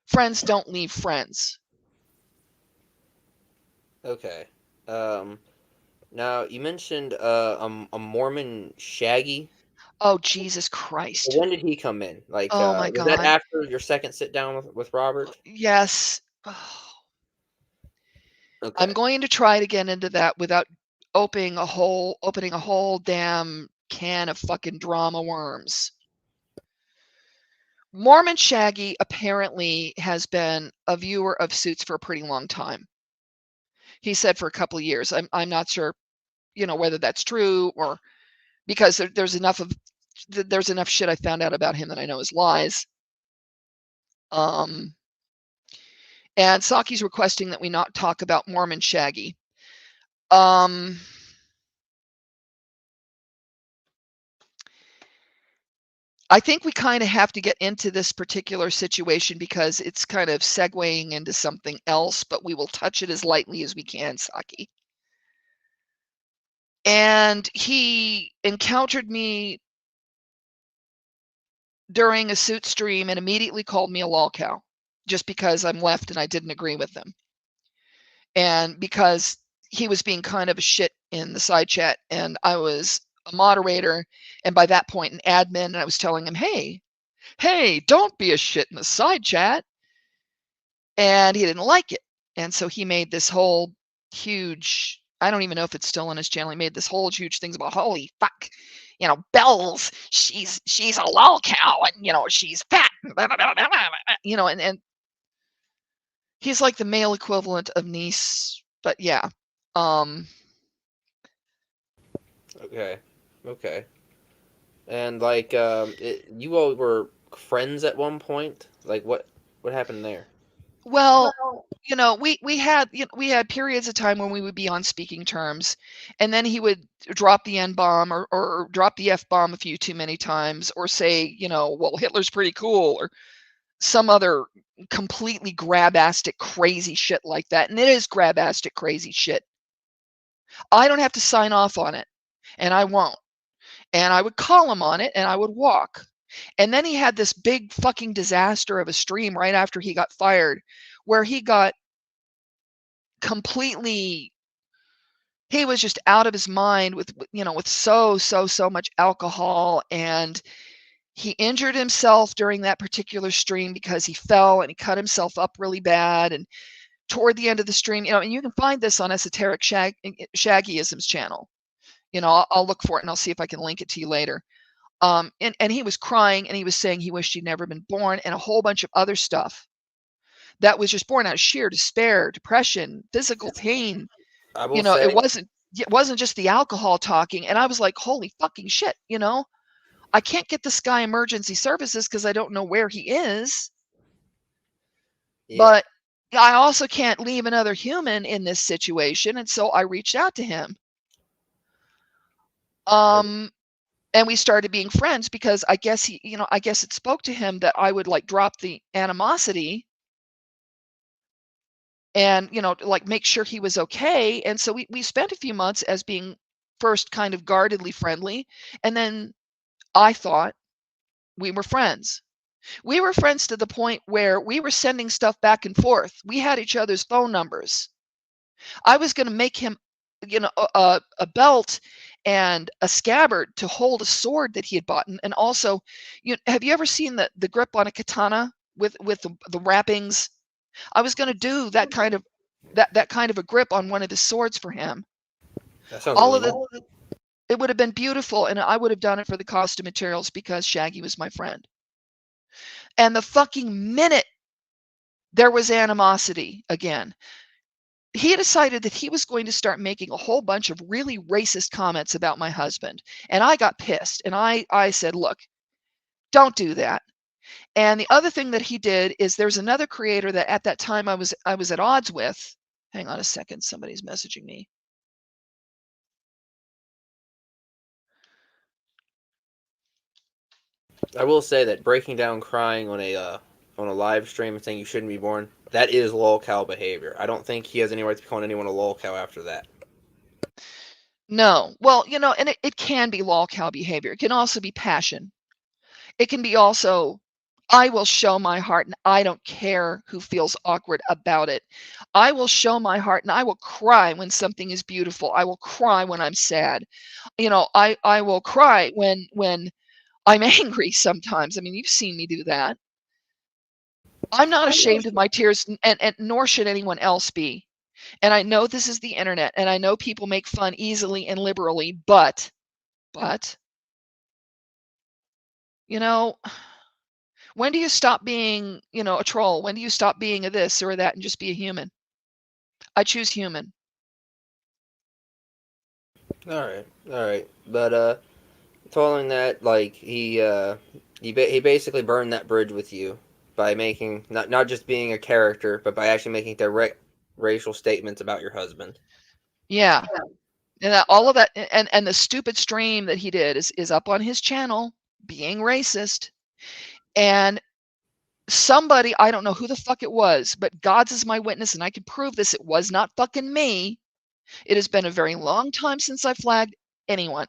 Friends don't leave friends. Okay. Um, Now you mentioned a Mormon Shaggy. Oh, Jesus Christ. When did he come in? Like, Oh my was that God. after your second sit down with Robert? Yes. Oh, I'm Okay. going to try to get into that without opening a whole damn can of fucking drama worms. Mormon Shaggy apparently has been a viewer of Suits for a pretty long time. He said for a couple of years. I'm not sure, whether that's true, or because there's enough shit I found out about him that I know is lies. Um, and Saki's requesting that we not talk about Mormon Shaggy. Um, I think we kind of have to get into this particular situation because it's kind of segueing into something else, but we will touch it as lightly as we can, Saki. And he encountered me during a Suit stream and immediately called me a lolcow, just because I'm left and I didn't agree with him. And because he was being kind of a shit in the side chat, and I was a moderator, and by that point an admin, and I was telling him, hey, don't be a shit in the side chat. And he didn't like it. And so he made this whole huge, I don't even know if it's still on his channel. He made this whole huge things about, holy fuck, Bells, she's a lolcow, and she's fat, and he's like the male equivalent of Nice, but yeah. Um Okay. Okay. And like, you all were friends at one point. Like, what happened there? well, we had periods of time when we would be on speaking terms, and then he would drop the N bomb, or drop the F bomb a few too many times, or say, well, Hitler's pretty cool, or some other completely grabastic crazy shit like that. And it is grabastic crazy shit. I don't have to sign off on it, and I won't. And I would call him on it, and I would walk. And then he had this big fucking disaster of a stream right after he got fired, where he got completely, he was just out of his mind with so much alcohol, and he injured himself during that particular stream because he fell and he cut himself up really bad. And toward the end of the stream, and you can find this on Esoteric Shaggyism's channel. I'll look for it and I'll see if I can link it to you later. And he was crying, and he was saying he wished he'd never been born, and a whole bunch of other stuff that was just born out of sheer despair, depression, physical pain. I will It say, wasn't just the alcohol talking. And I was like, holy fucking shit, I can't get this guy emergency services because I don't know where he is. Yeah. But I also can't leave another human in this situation, and so I reached out to him. Um, and we started being friends because I guess I guess it spoke to him that I would like drop the animosity and, like make sure he was okay. And so we spent a few months as being first kind of guardedly friendly. And then I thought we were friends. We were friends to the point where we were sending stuff back and forth. We had each other's phone numbers. I was going to make him, a belt and a scabbard to hold a sword that he had bought. And also, have you ever seen the grip on a katana with the wrappings? I was going to do that kind of a grip on one of the swords for him. That sounds All really of neat. the It would have been beautiful, and I would have done it for the cost of materials because Shaggy was my friend. And the fucking minute there was animosity again, he decided that he was going to start making a whole bunch of really racist comments about my husband. And I got pissed. And I said, look, don't do that. And the other thing that he did is there's another creator that at that time I was at odds with. Hang on a second, somebody's messaging me. I will say that breaking down crying on a live stream and saying you shouldn't be born, that is lolcow behavior. I don't think he has any right to be calling anyone a lolcow after that. No. Well, and it can be lolcow behavior. It can also be passion. It can be also, I will show my heart and I don't care who feels awkward about it. I will show my heart and I will cry when something is beautiful. I will cry when I'm sad. I will cry when I'm angry sometimes. I mean, you've seen me do that. I'm not ashamed of my tears, and nor should anyone else be. And I know this is the internet, and I know people make fun easily and liberally, but, you know, when do you stop being, a troll? When do you stop being a this or a that and just be a human? I choose human. All right. But following that, like he basically burned that bridge with you by making not just being a character, but by actually making direct racial statements about your husband. Yeah. And all of that, and the stupid stream that he did is up on his channel, being racist. And somebody, I don't know who the fuck it was, but God's is my witness, and I can prove this. It was not fucking me. It has been a very long time since I flagged anyone.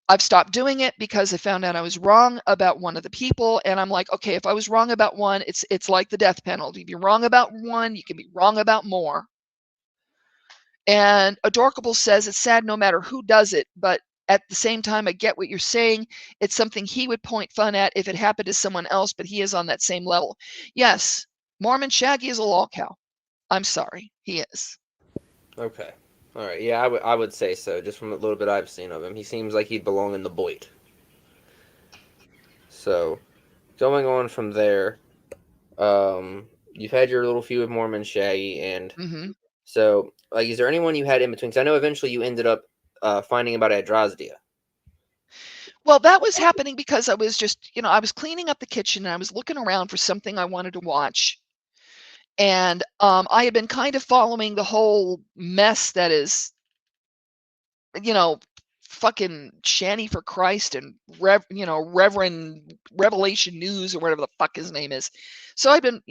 I've stopped doing it because I found out I was wrong about one of the people, and I'm like, okay, if I was wrong about one, it's like the death penalty. If you're wrong about one, you can be wrong about more. And Adorkable says it's sad no matter who does it, but at the same time, I get what you're saying. It's something he would point fun at if it happened to someone else, but he is on that same level. Yes, Mormon Shaggy is a lolcow. I'm sorry, he is. Okay. All right. Yeah, I would say so. Just from a little bit I've seen of him, he seems like he'd belong in the Boyd. So, going on from there, you've had your little feud with Mormon Shaggy, and Hmm. so like, is there anyone you had in between? Because I know eventually you ended up finding about Adrasdia. Well, that was happening because I was just, I was cleaning up the kitchen and I was looking around for something I wanted to watch. And I had been kind of following the whole mess that is, you know, fucking Shanny for Christ and Reverend Revelation News or whatever the fuck his name is. So I've been,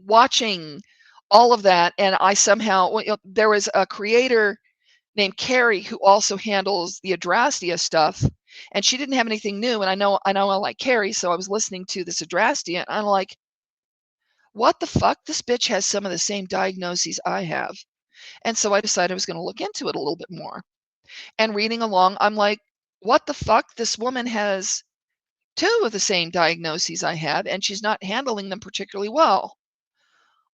watching all of that, and I somehow, there was a creator named Carrie who also handles the Adrastia stuff, and she didn't have anything new. And I like Carrie, so I was listening to this Adrastia, and I'm like, what the fuck? This bitch has some of the same diagnoses I have. And so I decided I was going to look into it a little bit more. And reading along, I'm like, what the fuck? This woman has two of the same diagnoses I have, and she's not handling them particularly well.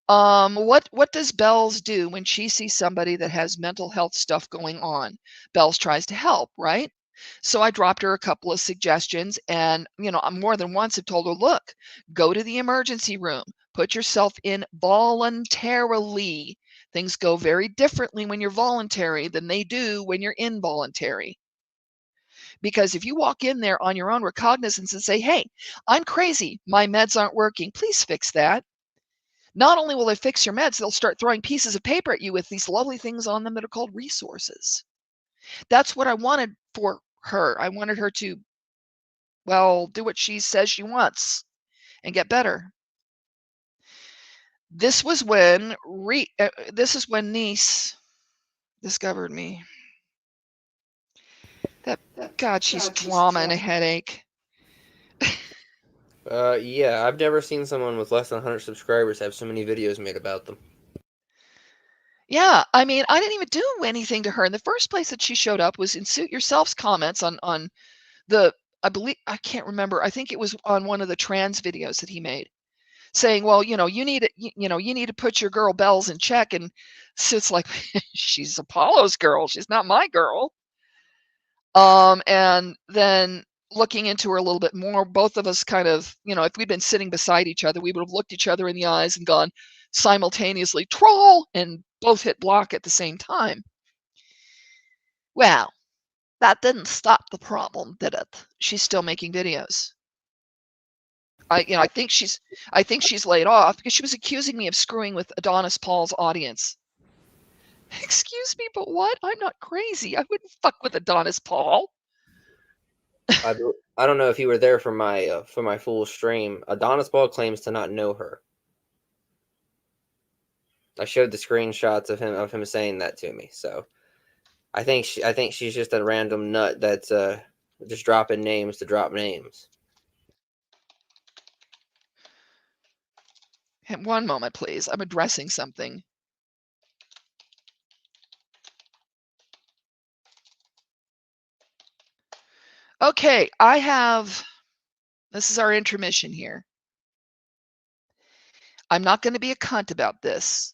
What does Bells do when she sees somebody that has mental health stuff going on? Bells tries to help, right? So I dropped her a couple of suggestions, and I more than once have told her, look, go to the emergency room, put yourself in voluntarily. Things go very differently when you're voluntary than they do when you're involuntary. Because if you walk in there on your own recognizance and say, hey, I'm crazy, my meds aren't working, please fix that. Not only will they fix your meds, they'll start throwing pieces of paper at you with these lovely things on them that are called resources. That's what I wanted for her. I wanted her to, well, do what she says she wants and get better. This was when this is when niece discovered me. That God, she's drama and a headache. Yeah, I've never seen someone with less than 100 subscribers have so many videos made about them. Yeah, I mean, I didn't even do anything to her. In the first place that she showed up was in Suit Yourself's comments on the, I believe, I can't remember. I think it was on one of the trans videos that he made, saying, well, you know, you need to put your girl Bells in check. And so it's like, she's Apollo's girl. She's not my girl. And then looking into her a little bit more, both of us kind of, you know, if we'd been sitting beside each other, we would have looked each other in the eyes and gone simultaneously, troll, and both hit block at the same time. Well, that didn't stop the problem, did it? She's still making videos. I think she's laid off because she was accusing me of screwing with Adonis Paul's audience. Excuse me, but what? I'm not crazy. I wouldn't fuck with Adonis Paul. I don't know if you were there for my full stream. Adonis Ball claims to not know her. I showed the screenshots of him saying that to me. So I think she's just a random nut that's just dropping names to drop names. One moment, please. I'm addressing something. Okay, this is our intermission here. I'm not going to be a cunt about this,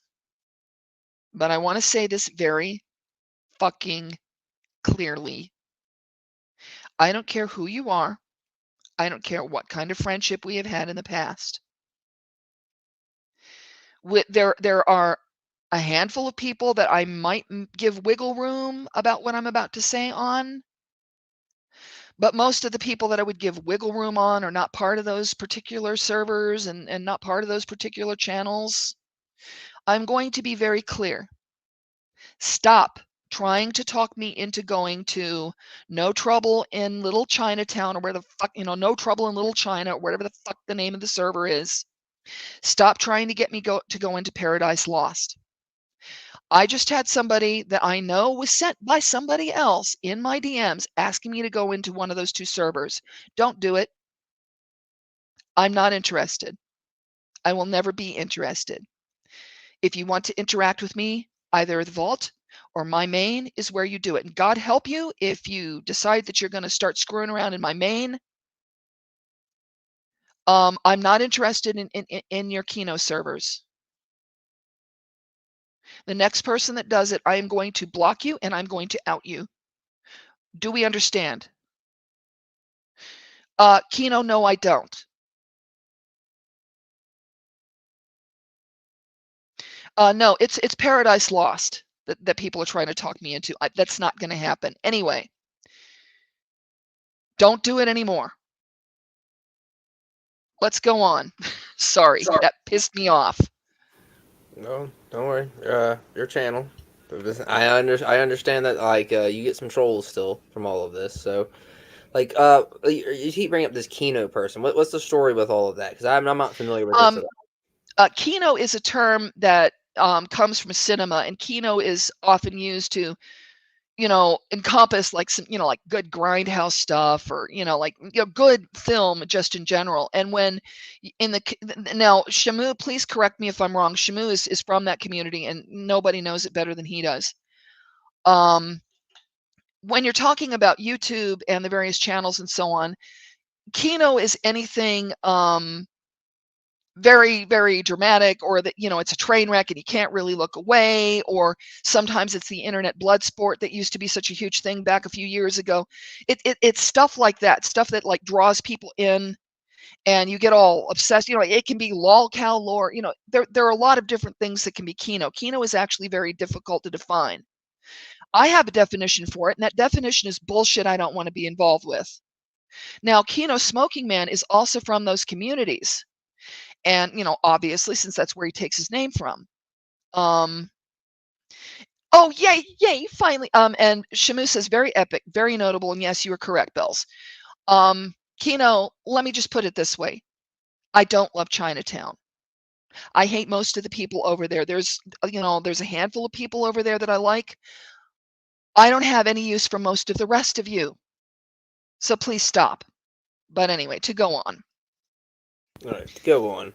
but I want to say this very fucking clearly. I don't care who you are. I don't care what kind of friendship we have had in the past. There are a handful of people that I might give wiggle room about what I'm about to say on. But most of the people that I would give wiggle room on are not part of those particular servers and not part of those particular channels. I'm going to be very clear. Stop trying to talk me into going to No Trouble in Little Chinatown or where the fuck, No Trouble in Little China or whatever the fuck the name of the server is. Stop trying to get me to go into Paradise Lost. I just had somebody that I know was sent by somebody else in my DMs asking me to go into one of those two servers. Don't do it. I'm not interested. I will never be interested. If you want to interact with me, either the vault or my main is where you do it. And God help you if you decide that you're going to start screwing around in my main. I'm not interested in your Kino servers. The next person that does it, I am going to block you and I'm going to out you. Do we understand? Kino, no, I don't. No, it's Paradise Lost that people are trying to talk me into. That's not going to happen. Anyway, don't do it anymore. Let's go on. Sorry, that pissed me off. No, don't worry. Your channel. I understand that like you get some trolls still from all of this. So like you keep bringing up this Kino person. What's the story with all of that? Because I'm not familiar with this at all. Kino is a term that comes from cinema, and Kino is often used to encompass like some, like good grindhouse stuff or, like, good film just in general. And when now Shamu, please correct me if I'm wrong. Shamu is from that community and nobody knows it better than he does. When you're talking about YouTube and the various channels and so on, Kino is anything very, very dramatic, or that, it's a train wreck and you can't really look away, or sometimes it's the internet blood sport that used to be such a huge thing back a few years ago. It's stuff like that, stuff that like draws people in and you get all obsessed. It can be Lolcow lore. There are a lot of different things that can be Kino. Kino is actually very difficult to define. I have a definition for it, and that definition is bullshit I don't want to be involved with. Now, Kino Smoking Man is also from those communities. And, obviously, since that's where he takes his name from. Oh, yay, finally. And Shamu says, very epic, very notable. And yes, you were correct, Bells. Kino, let me just put it this way. I don't love Chinatown. I hate most of the people over there. There's a handful of people over there that I like. I don't have any use for most of the rest of you. So please stop. But anyway, to go on. All right, to go on.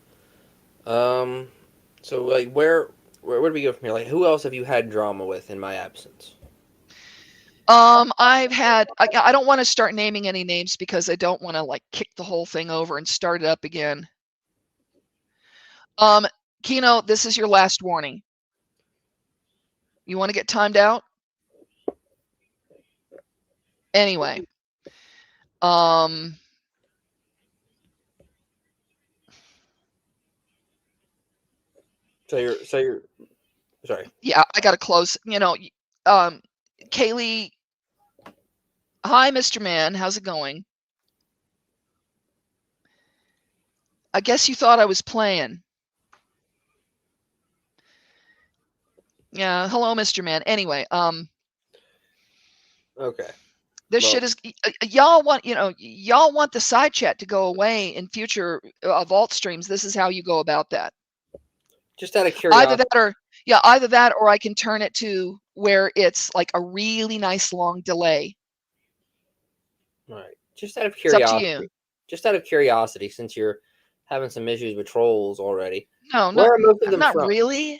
So like, where do we go from here? Like, who else have you had drama with in my absence? I've had. I don't want to start naming any names because I don't want to like kick the whole thing over and start it up again. Kino, this is your last warning. You want to get timed out? Anyway. So you're sorry. Yeah, I got to close. Kaylee. Hi, Mr. Man. How's it going? I guess you thought I was playing. Yeah. Hello, Mr. Man. Anyway, Okay. this shit is y'all want the side chat to go away in future vault streams. This is how you go about that. Just out of curiosity. Either that or I can turn it to where it's like a really nice long delay. All right. Just out of curiosity. It's up to you. Just out of curiosity, since you're having some issues with trolls already. No, where are most of them not from? Really.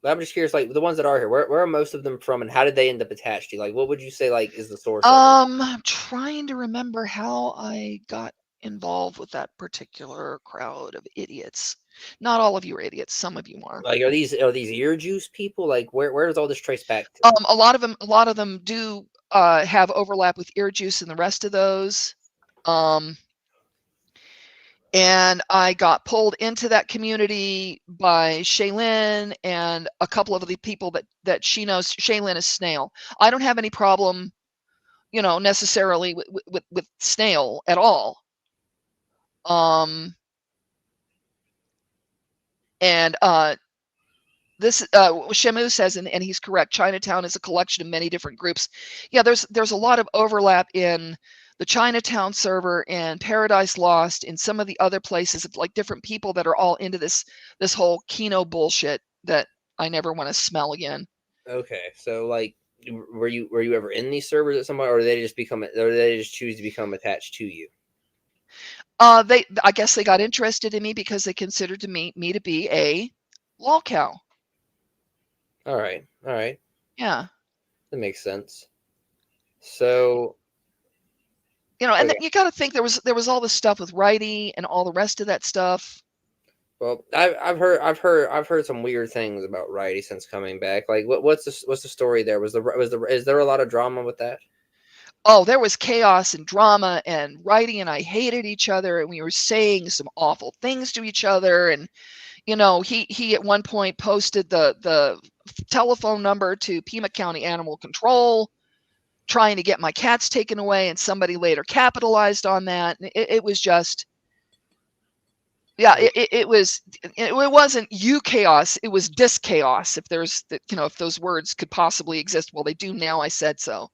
I'm just curious, like the ones that are here, where are most of them from, and how did they end up attached to you? Like, what would you say, like, is the source? I'm trying to remember how I got involved with that particular crowd of idiots. Not all of you are idiots. Some of you are. Like, are these ear juice people? Like, where does all this trace back to? A lot of them do have overlap with ear juice and the rest of those. And I got pulled into that community by Shaylin and a couple of the people that she knows. Shaylin is Snail. I don't have any problem, necessarily with Snail at all. And this Shamu says, and he's correct, Chinatown is a collection of many different groups. Yeah, there's a lot of overlap in the Chinatown server and Paradise Lost and some of the other places of like different people that are all into this whole Kino bullshit that I never want to smell again. Okay, so like, were you ever in these servers at somebody, or did they just choose to become attached to you? I guess they got interested in me because they considered me to be a Lolcow. All right. Yeah. That makes sense. So, and then you got to think there was all this stuff with Righty and all the rest of that stuff. Well, I've heard some weird things about Righty since coming back. Like, what's the story there? Is there a lot of drama with that? Oh, there was chaos and drama, and Righty and I hated each other, and we were saying some awful things to each other. And he at one point posted the telephone number to Pima County Animal Control, trying to get my cats taken away, and somebody later capitalized on that. And it was just, yeah, it wasn't you chaos, it was dis chaos. If if those words could possibly exist, well, they do now. I said so.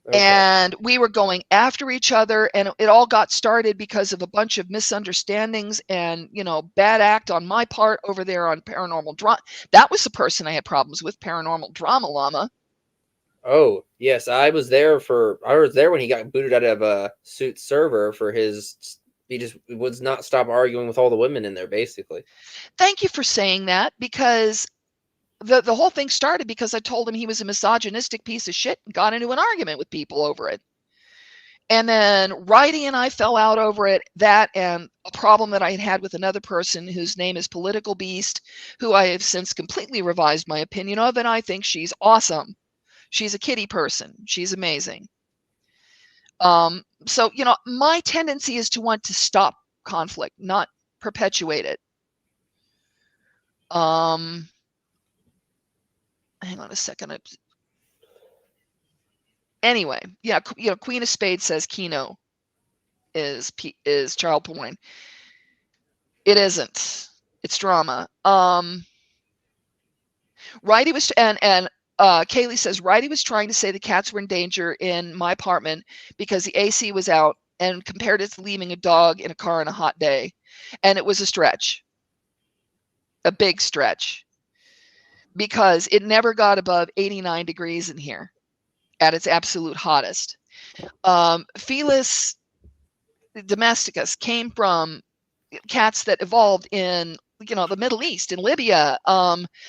Okay. And we were going after each other, and it all got started because of a bunch of misunderstandings and bad act on my part over there on Paranormal Drama. That was the person I had problems with, Paranormal Drama Llama. Oh yes, I was there when he got booted out of a Suit server for he just would not stop arguing with all the women in there, basically. Thank you for saying that, because the whole thing started because I told him he was a misogynistic piece of shit and got into an argument with people over it. And then Righty and I fell out over it, that and a problem that I had had with another person whose name is Political Beast, who I have since completely revised my opinion of, and I think she's awesome. She's a kitty person. She's amazing. So, my tendency is to want to stop conflict, not perpetuate it. Hang on a second. Anyway, yeah, Queen of Spades says Kino. is child porn. It isn't. It's drama. Righty was and Kaylee says Righty was trying to say the cats were in danger in my apartment because the AC was out and compared it to leaving a dog in a car on a hot day. And it was a stretch, a big stretch, because it never got above 89 degrees in here at its absolute hottest. Felis domesticus came from cats that evolved in the Middle East, in Libya,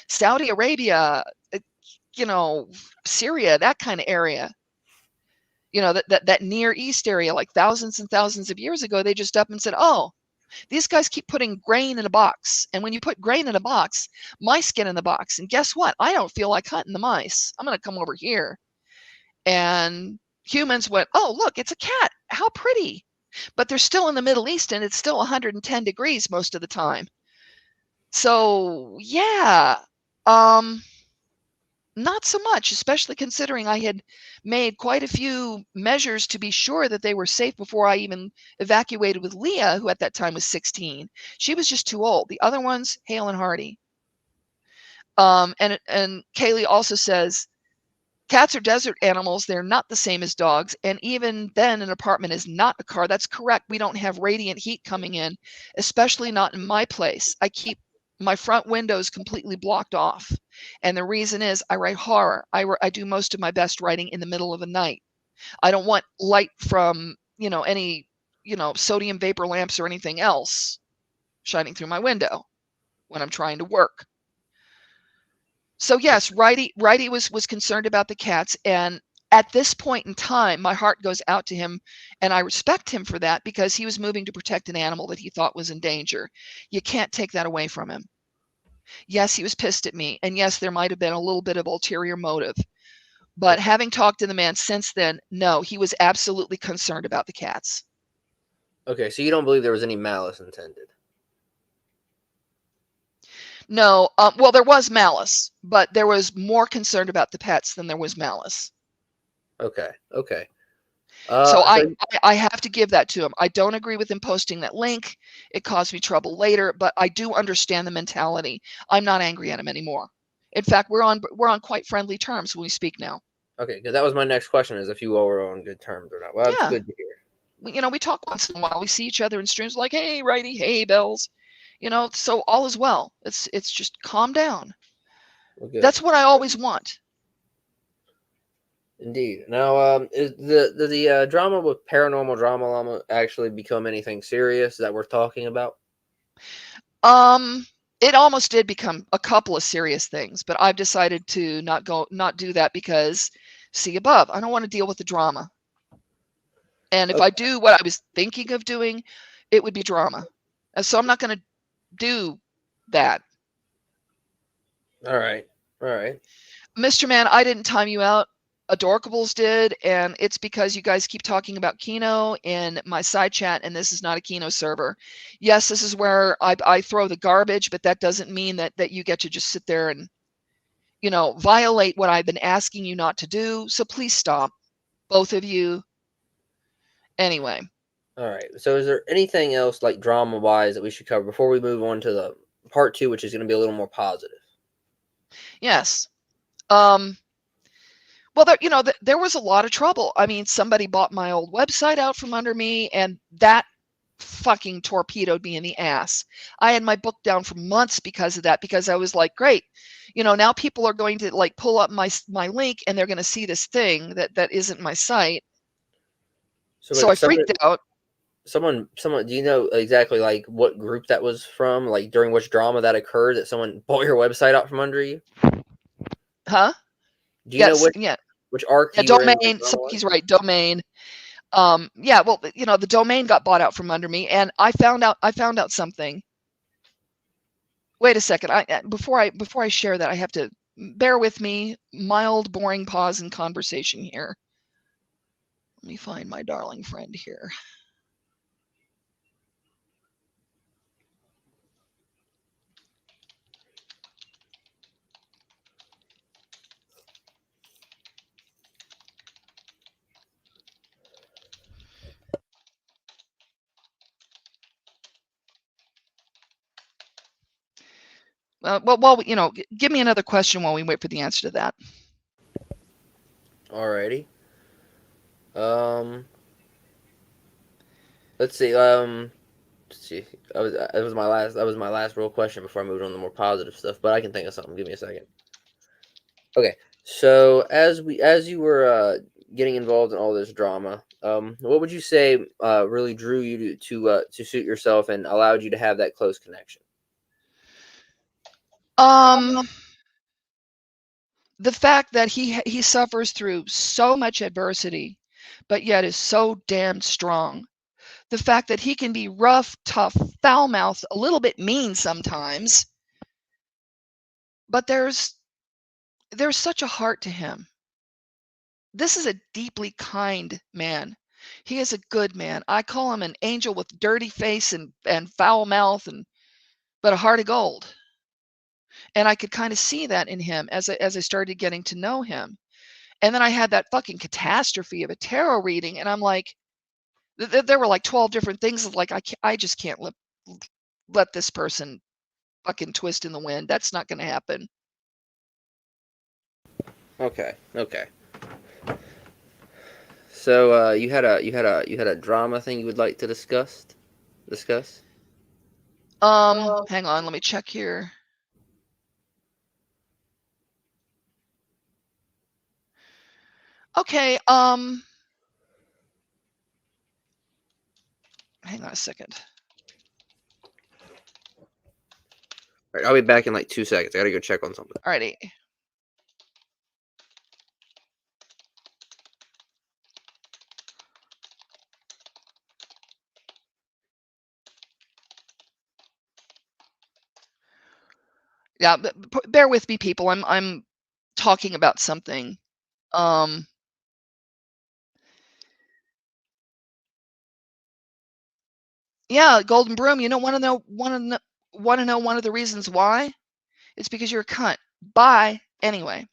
Saudi Arabia, you know, Syria, that kind of area. That Near East area, like thousands and thousands of years ago, they just up and said, oh, these guys keep putting grain in a box. And when you put grain in a box, mice get in the box. And guess what? I don't feel like hunting the mice. I'm going to come over here. And humans went, oh, look, it's a cat. How pretty. But they're still in the Middle East and it's still 110 degrees most of the time. So, yeah, not so much, especially considering I had made quite a few measures to be sure that they were safe before I even evacuated with Leah, who at that time was 16. She was just too old. The other ones, hale and hearty. And Kaylee also says, cats are desert animals. They're not the same as dogs. And even then, an apartment is not a car. That's correct. We don't have radiant heat coming in, especially not in my place. I keep my front windows completely blocked off. And the reason is I write horror. I do most of my best writing in the middle of the night. I don't want light from, any, sodium vapor lamps or anything else shining through my window when I'm trying to work. So yes, Righty was concerned about the cats, and at this point in time, my heart goes out to him, and I respect him for that because he was moving to protect an animal that he thought was in danger. You can't take that away from him. Yes, he was pissed at me, and yes, there might have been a little bit of ulterior motive. But Okay. having talked to the man since then, no, he was absolutely concerned about the cats. Okay, so you don't believe there was any malice intended? No, well, there was malice, but there was more concern about the pets than there was malice. Okay. Okay. So So I have to give that to him. I don't agree with him posting that link. It caused me trouble later, but I do understand the mentality. I'm not angry at him anymore. In fact, we're on quite friendly terms when we speak now. okay, because that was my next question: is if you all were on good terms or not. Well, that's Yeah, good to hear. we talk once in a while. We see each other in streams like, hey, righty, hey, bells. So all is well. It's just calm down. Well, good. That's what I always want. Indeed. Now, is the drama with paranormal drama llama actually become anything serious that we're talking about? Um, it almost did become a couple of serious things, but I've decided to not do that because, see above, I don't want to deal with the drama. And if I Okay. do what I was thinking of doing, it would be drama. And so I'm not going to do that. All right. All right. Mr. Man, I didn't time you out. Adorkables did, and it's because you guys keep talking about Kino in my side chat, and this is not a Kino server. Yes, this is where I throw the garbage, but that doesn't mean that you get to just sit there and, violate what I've been asking you not to do. So please stop, both of you. Anyway, All right. So, is there anything else like drama wise that we should cover before we move on to the part two, which is going to be a little more positive? yes. Um, Well, there was a lot of trouble. I mean, somebody bought my old website out from under me, and that fucking torpedoed me in the ass. I had my book down for months because of that, because I was like, great, now people are going to like pull up my link and they're going to see this thing that isn't my site. So, So wait, I freaked out. someone, do you know exactly like what group that was from? Like during which drama that occurred that someone bought your website out from under you? Huh? Do you know Yes, yeah. which arc Yeah, you were in that domain. drama So was? he's right, domain. Yeah, well, the domain got bought out from under me, and I found out something. Wait a second. Before I share that, I have to bear with me. Mild, boring pause in conversation here. Let me find my darling friend here. Well, give me another question while we wait for the answer to that. Alrighty. Um, let's see. Let's see. That was my last real question before I moved on to more positive stuff. But I can think of something. Give me a second. Okay. So as you were getting involved in all this drama, what would you say really drew you to suit yourself and allowed you to have that close connection? Um, the fact that he suffers through so much adversity, but yet is so damn strong. The fact that he can be rough, tough, foul-mouthed, a little bit mean sometimes, but there's such a heart to him. This is a deeply kind man. He is a good man. I call him an angel with dirty face and foul mouth but a heart of gold. And I could kind of see that in him as I started getting to know him. And then I had that fucking catastrophe of a tarot reading, and I'm like, there were like 12 different things of like I just can't let this person fucking twist in the wind. That's not going to happen. Okay. Okay. So you had a drama thing you would like to discuss? Discuss? Hang on, let me check here. Okay, hang on a second. All right, I'll be back in like 2 seconds. I gotta go check on something. Alrighty. Yeah, bear with me, people. I'm talking about something. Yeah, Golden Broom. You don't want to know one of the reasons why? It's because you're a cunt. Bye. Anyway.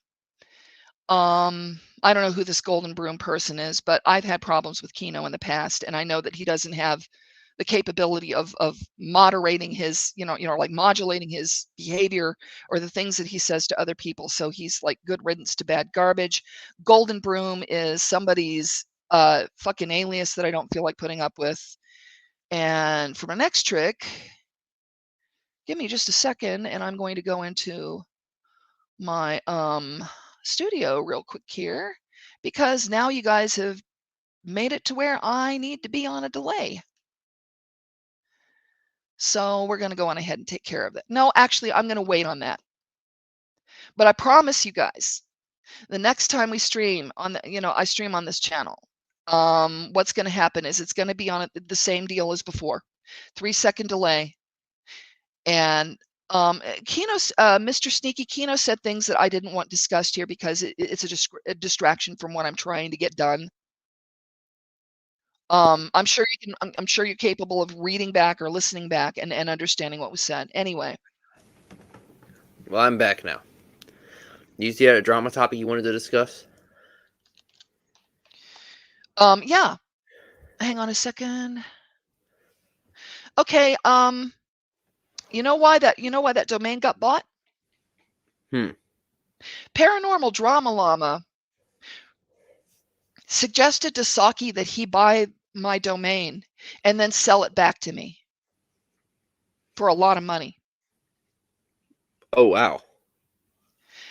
I don't know who this Golden Broom person is, but I've had problems with Kino in the past, and I know that he doesn't have the capability of moderating his, like modulating his behavior or the things that he says to other people. So he's like good riddance to bad garbage. Golden Broom is somebody's fucking alias that I don't feel like putting up with. And for my next trick, give me just a second, and I'm going to go into my studio real quick here, because now you guys have made it to where I need to be on a delay. So we're going to go on ahead and take care of that. No, actually, I'm going to wait on that. But I promise you guys, the next time we stream on I stream on this channel, what's going to happen is it's going to be on the same deal as before, 3-second delay. And Mr. Sneaky Kino said things that I didn't want discussed here because it's a distraction from what I'm trying to get done. I'm sure I'm sure you're capable of reading back or listening back and understanding what was said. Anyway. Well, I'm back now. You had a drama topic you wanted to discuss? Yeah. Hang on a second. Okay. You know why that domain got bought? Paranormal Drama Llama suggested to Saki that he buy my domain and then sell it back to me for a lot of money. Oh wow.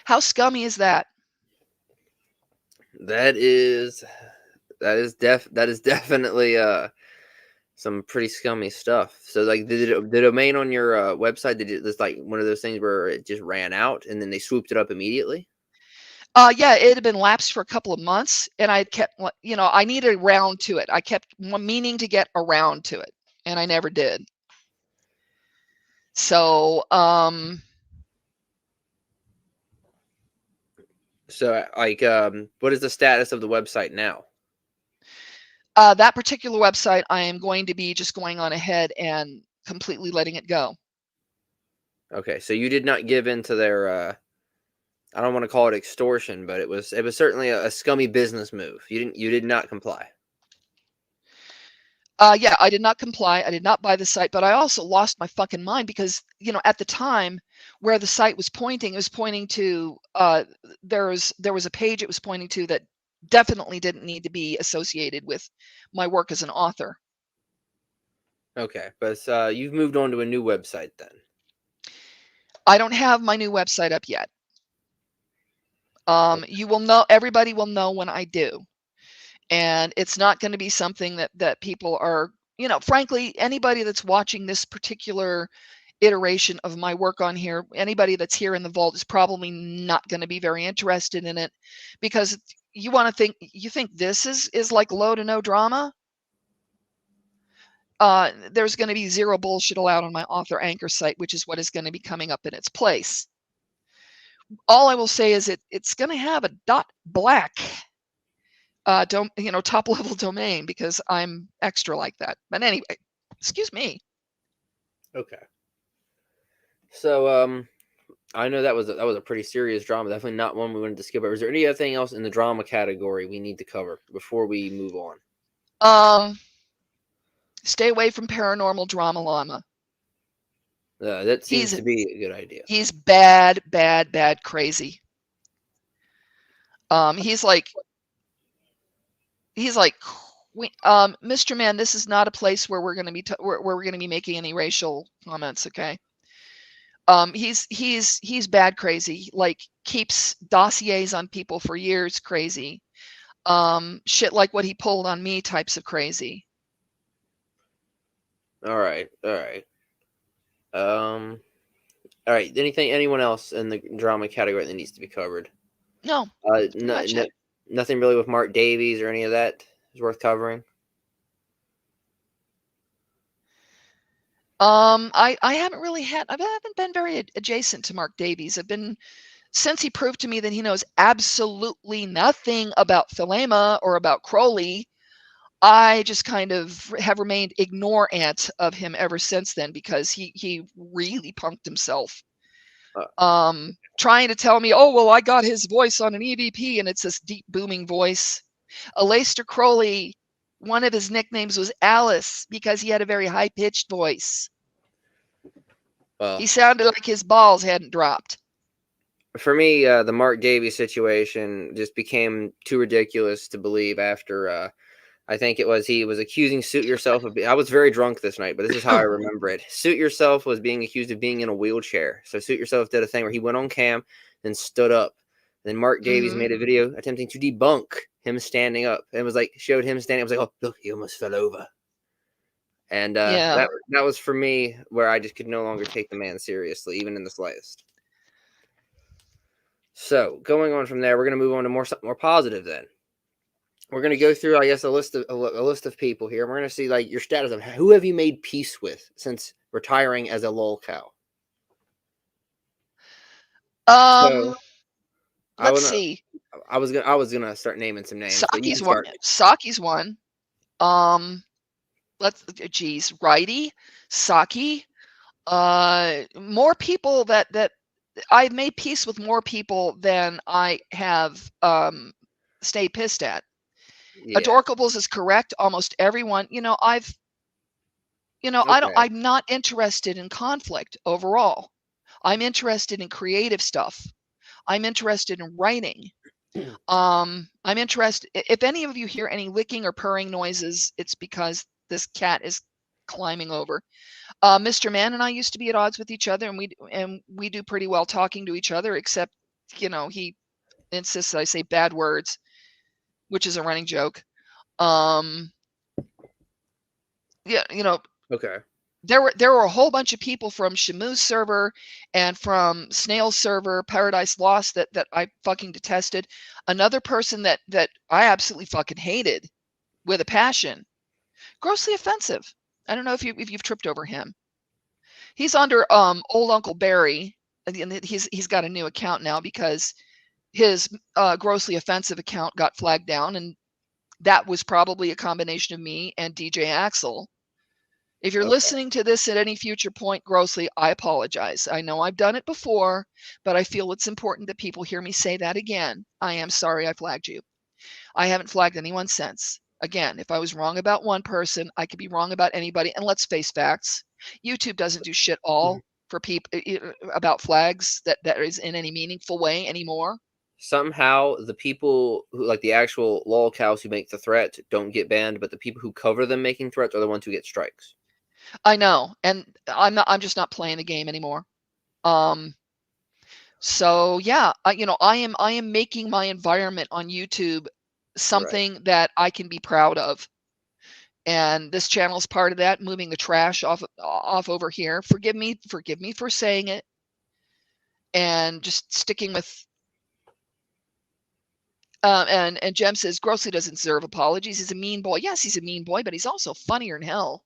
How scummy is that? That is definitely some pretty scummy stuff. So like the domain on your website, did it just like one of those things where it just ran out and then they swooped it up immediately? Yeah, it had been lapsed for a couple of months, and I kept, I needed around to it. I kept meaning to get around to it, and I never did. So, like, what is the status of the website now? that particular website, I am going to be just going on ahead and completely letting it go. Okay, so you did not give in to their I don't want to call it extortion, but it was certainly a scummy business move. You did not comply. Yeah, I did not comply. I did not buy the site, but I also lost my fucking mind because, at the time where the site was pointing, it was pointing to, there was a page it was pointing to that definitely didn't need to be associated with my work as an author. Okay, but you've moved on to a new website then. I don't have my new website up yet. Okay. You will know, everybody will know when I do. And it's not going to be something that people are, frankly, anybody that's watching this particular iteration of my work on here, anybody that's here in the vault is probably not going to be very interested in it, because you think this is like low to no drama. There's going to be zero bullshit allowed on my author anchor site, which is what is going to be coming up in its place. All I will say is it's going to have a .black top level domain, because I'm extra like that. But anyway, excuse me. Okay. So I know that was a pretty serious drama. Definitely not one we wanted to skip over. Is there anything else in the drama category we need to cover before we move on? Stay away from paranormal drama llama. That seems He's to be a good idea. he's bad, crazy. He's like, Mr. Man, this is not a place where we're going to be where we're going to be making any racial comments, okay? He's bad crazy. Like, keeps dossiers on people for years, crazy. Shit like what he pulled on me types of crazy. All right. All right. Anyone else in the drama category that needs to be covered? No, pretty much it. Nothing really with Mark Davies or any of that is worth covering. I haven't been very adjacent to Mark Davies. Since he proved to me that he knows absolutely nothing about Thelema or about Crowley, I just kind of have remained ignorant of him ever since then, because he really punked himself. Trying to tell me, oh, well, I got his voice on an EVP, and it's this deep booming voice. Aleister Crowley, one of his nicknames was Alice, because he had a very high-pitched voice. Well, He sounded like his balls hadn't dropped. for me, the Mark Davies situation just became too ridiculous to believe after I think it was he was accusing Suit Yourself of. I was very drunk this night, but this is how I remember it. Suit Yourself was being accused of being in a wheelchair. So Suit Yourself did a thing where he went on cam, then stood up. Then Mark Davies made a video attempting to debunk him standing up, and was like, showed him standing up. I was like, oh, look, he almost fell over. And Yeah. that was for me where I just could no longer take the man seriously, even in the slightest. So going on from there, we're going to move on to something more positive then. We're going to go through, I guess, a list of people here. We're going to see like your status of who have you made peace with since retiring as a Lolcow. Let's see. I was gonna start naming some names. Saki's one. Saki's one. Righty, Saki. More people that I've made peace with, more people than I have stayed pissed at. Yeah. Adorkables is correct. Almost everyone. I'm not interested in conflict overall. I'm interested in creative stuff. I'm interested in writing. I'm interested. If any of you hear any licking or purring noises, it's because this cat is climbing over. Mr. Man and I used to be at odds with each other, and we do pretty well talking to each other, except, he insists I say bad words, which is a running joke. Okay. There were a whole bunch of people from Shamu's server and from Snail's server, Paradise Lost, that I fucking detested. Another person that I absolutely fucking hated with a passion. Grossly Offensive. I don't know if you've tripped over him. He's under old Uncle Barry, and he's got a new account now because his Grossly Offensive account got flagged down, and that was probably a combination of me and DJ Axel. If you're listening to this at any future point, Grossly, I apologize. I know I've done it before, but I feel it's important that people hear me say that again. I am sorry I flagged you. I haven't flagged anyone since. Again, if I was wrong about one person, I could be wrong about anybody. And let's face facts, YouTube doesn't do shit all for people about flags that is in any meaningful way anymore. Somehow the people who like the actual lolcows who make the threat don't get banned, but the people who cover them making threats are the ones who get strikes. I know, and I'm just not playing the game anymore. Um, so yeah, I am making my environment on YouTube Right. something that I can be proud of. And this channel is part of that, moving the trash off over here. Forgive me for saying it, and just sticking with. And Jem says Grossly doesn't deserve apologies. He's a mean boy. Yes, he's a mean boy, but he's also funnier than hell.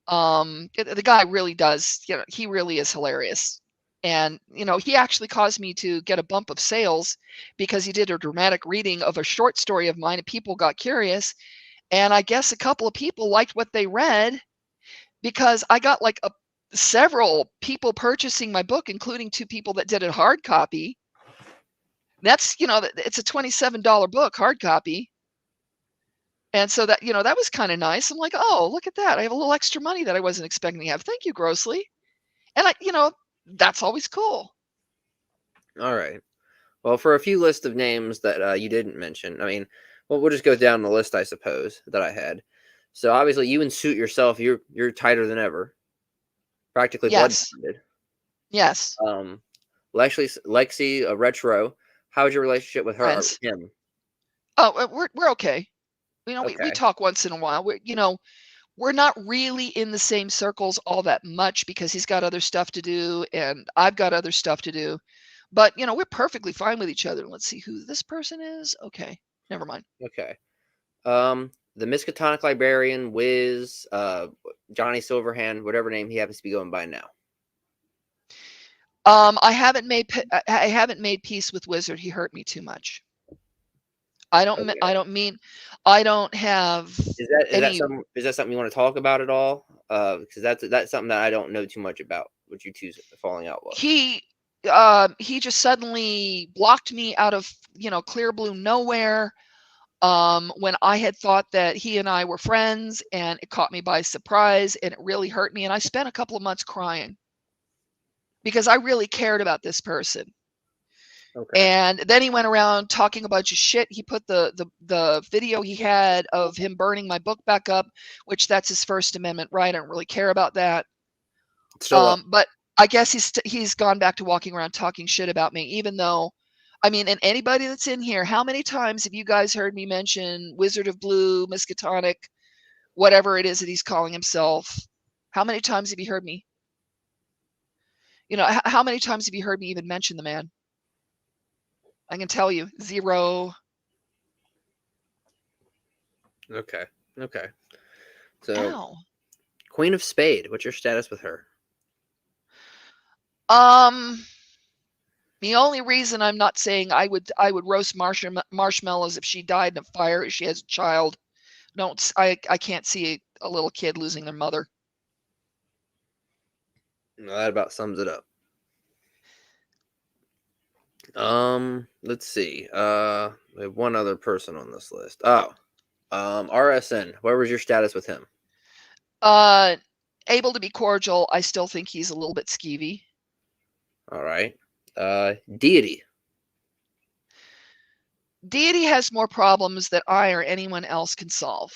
The guy really does. He really is hilarious. And he actually caused me to get a bump of sales because he did a dramatic reading of a short story of mine, and people got curious. And I guess a couple of people liked what they read because I got like several people purchasing my book, including 2 people that did a hard copy. That's, it's a $27 book, hard copy. And so that was kind of nice. I'm like, oh, look at that. I have a little extra money that I wasn't expecting to have. Thank you, Grossly. And that's always cool. All right. Well, for a few list of names that you didn't mention, I mean, well, we'll just go down the list, I suppose, that I had. So obviously, you and Suit yourself, you're tighter than ever, practically blood Yes. bonded. Yes. Lexi, a retro. How's your relationship with her or Friends. with him? Oh, we're okay. We Okay. talk once in a while. We're not really in the same circles all that much because he's got other stuff to do and I've got other stuff to do. But, we're perfectly fine with each other. Let's see who this person is. Okay. Never mind. Okay. The Miskatonic Librarian, Wiz, Johnny Silverhand, whatever name he happens to be going by now. I haven't made peace with Wizard. He hurt me too much. I don't have Is that any. something you want to talk about at all? Because that's something that I don't know too much about. What you two's falling out was. He just suddenly blocked me out of clear blue nowhere. When I had thought that he and I were friends, and it caught me by surprise, and it really hurt me. And I spent a couple of months crying because I really cared about this person. Okay. And then he went around talking a bunch of shit. He put the video he had of him burning my book back up, which that's his First Amendment right. I don't really care about that. But I guess he's gone back to walking around talking shit about me, even though, I mean, and anybody that's in here, how many times have you guys heard me mention Wizard of Blue, Miskatonic, whatever it is that he's calling himself? How many times have you heard me? How many times have you heard me even mention the man? I can tell you, 0. Okay. Okay. So, Ow. Queen of Spade, what's your status with her? The only reason I'm not saying I would roast marshmallows if she died in a fire is she has a child. I can't see a little kid losing their mother. No, that about sums it up. Let's see. We have one other person on this list. Oh, RSN. Where was your status with him? Able to be cordial. I still think he's a little bit skeevy. All right. Deity. Deity has more problems that I or anyone else can solve.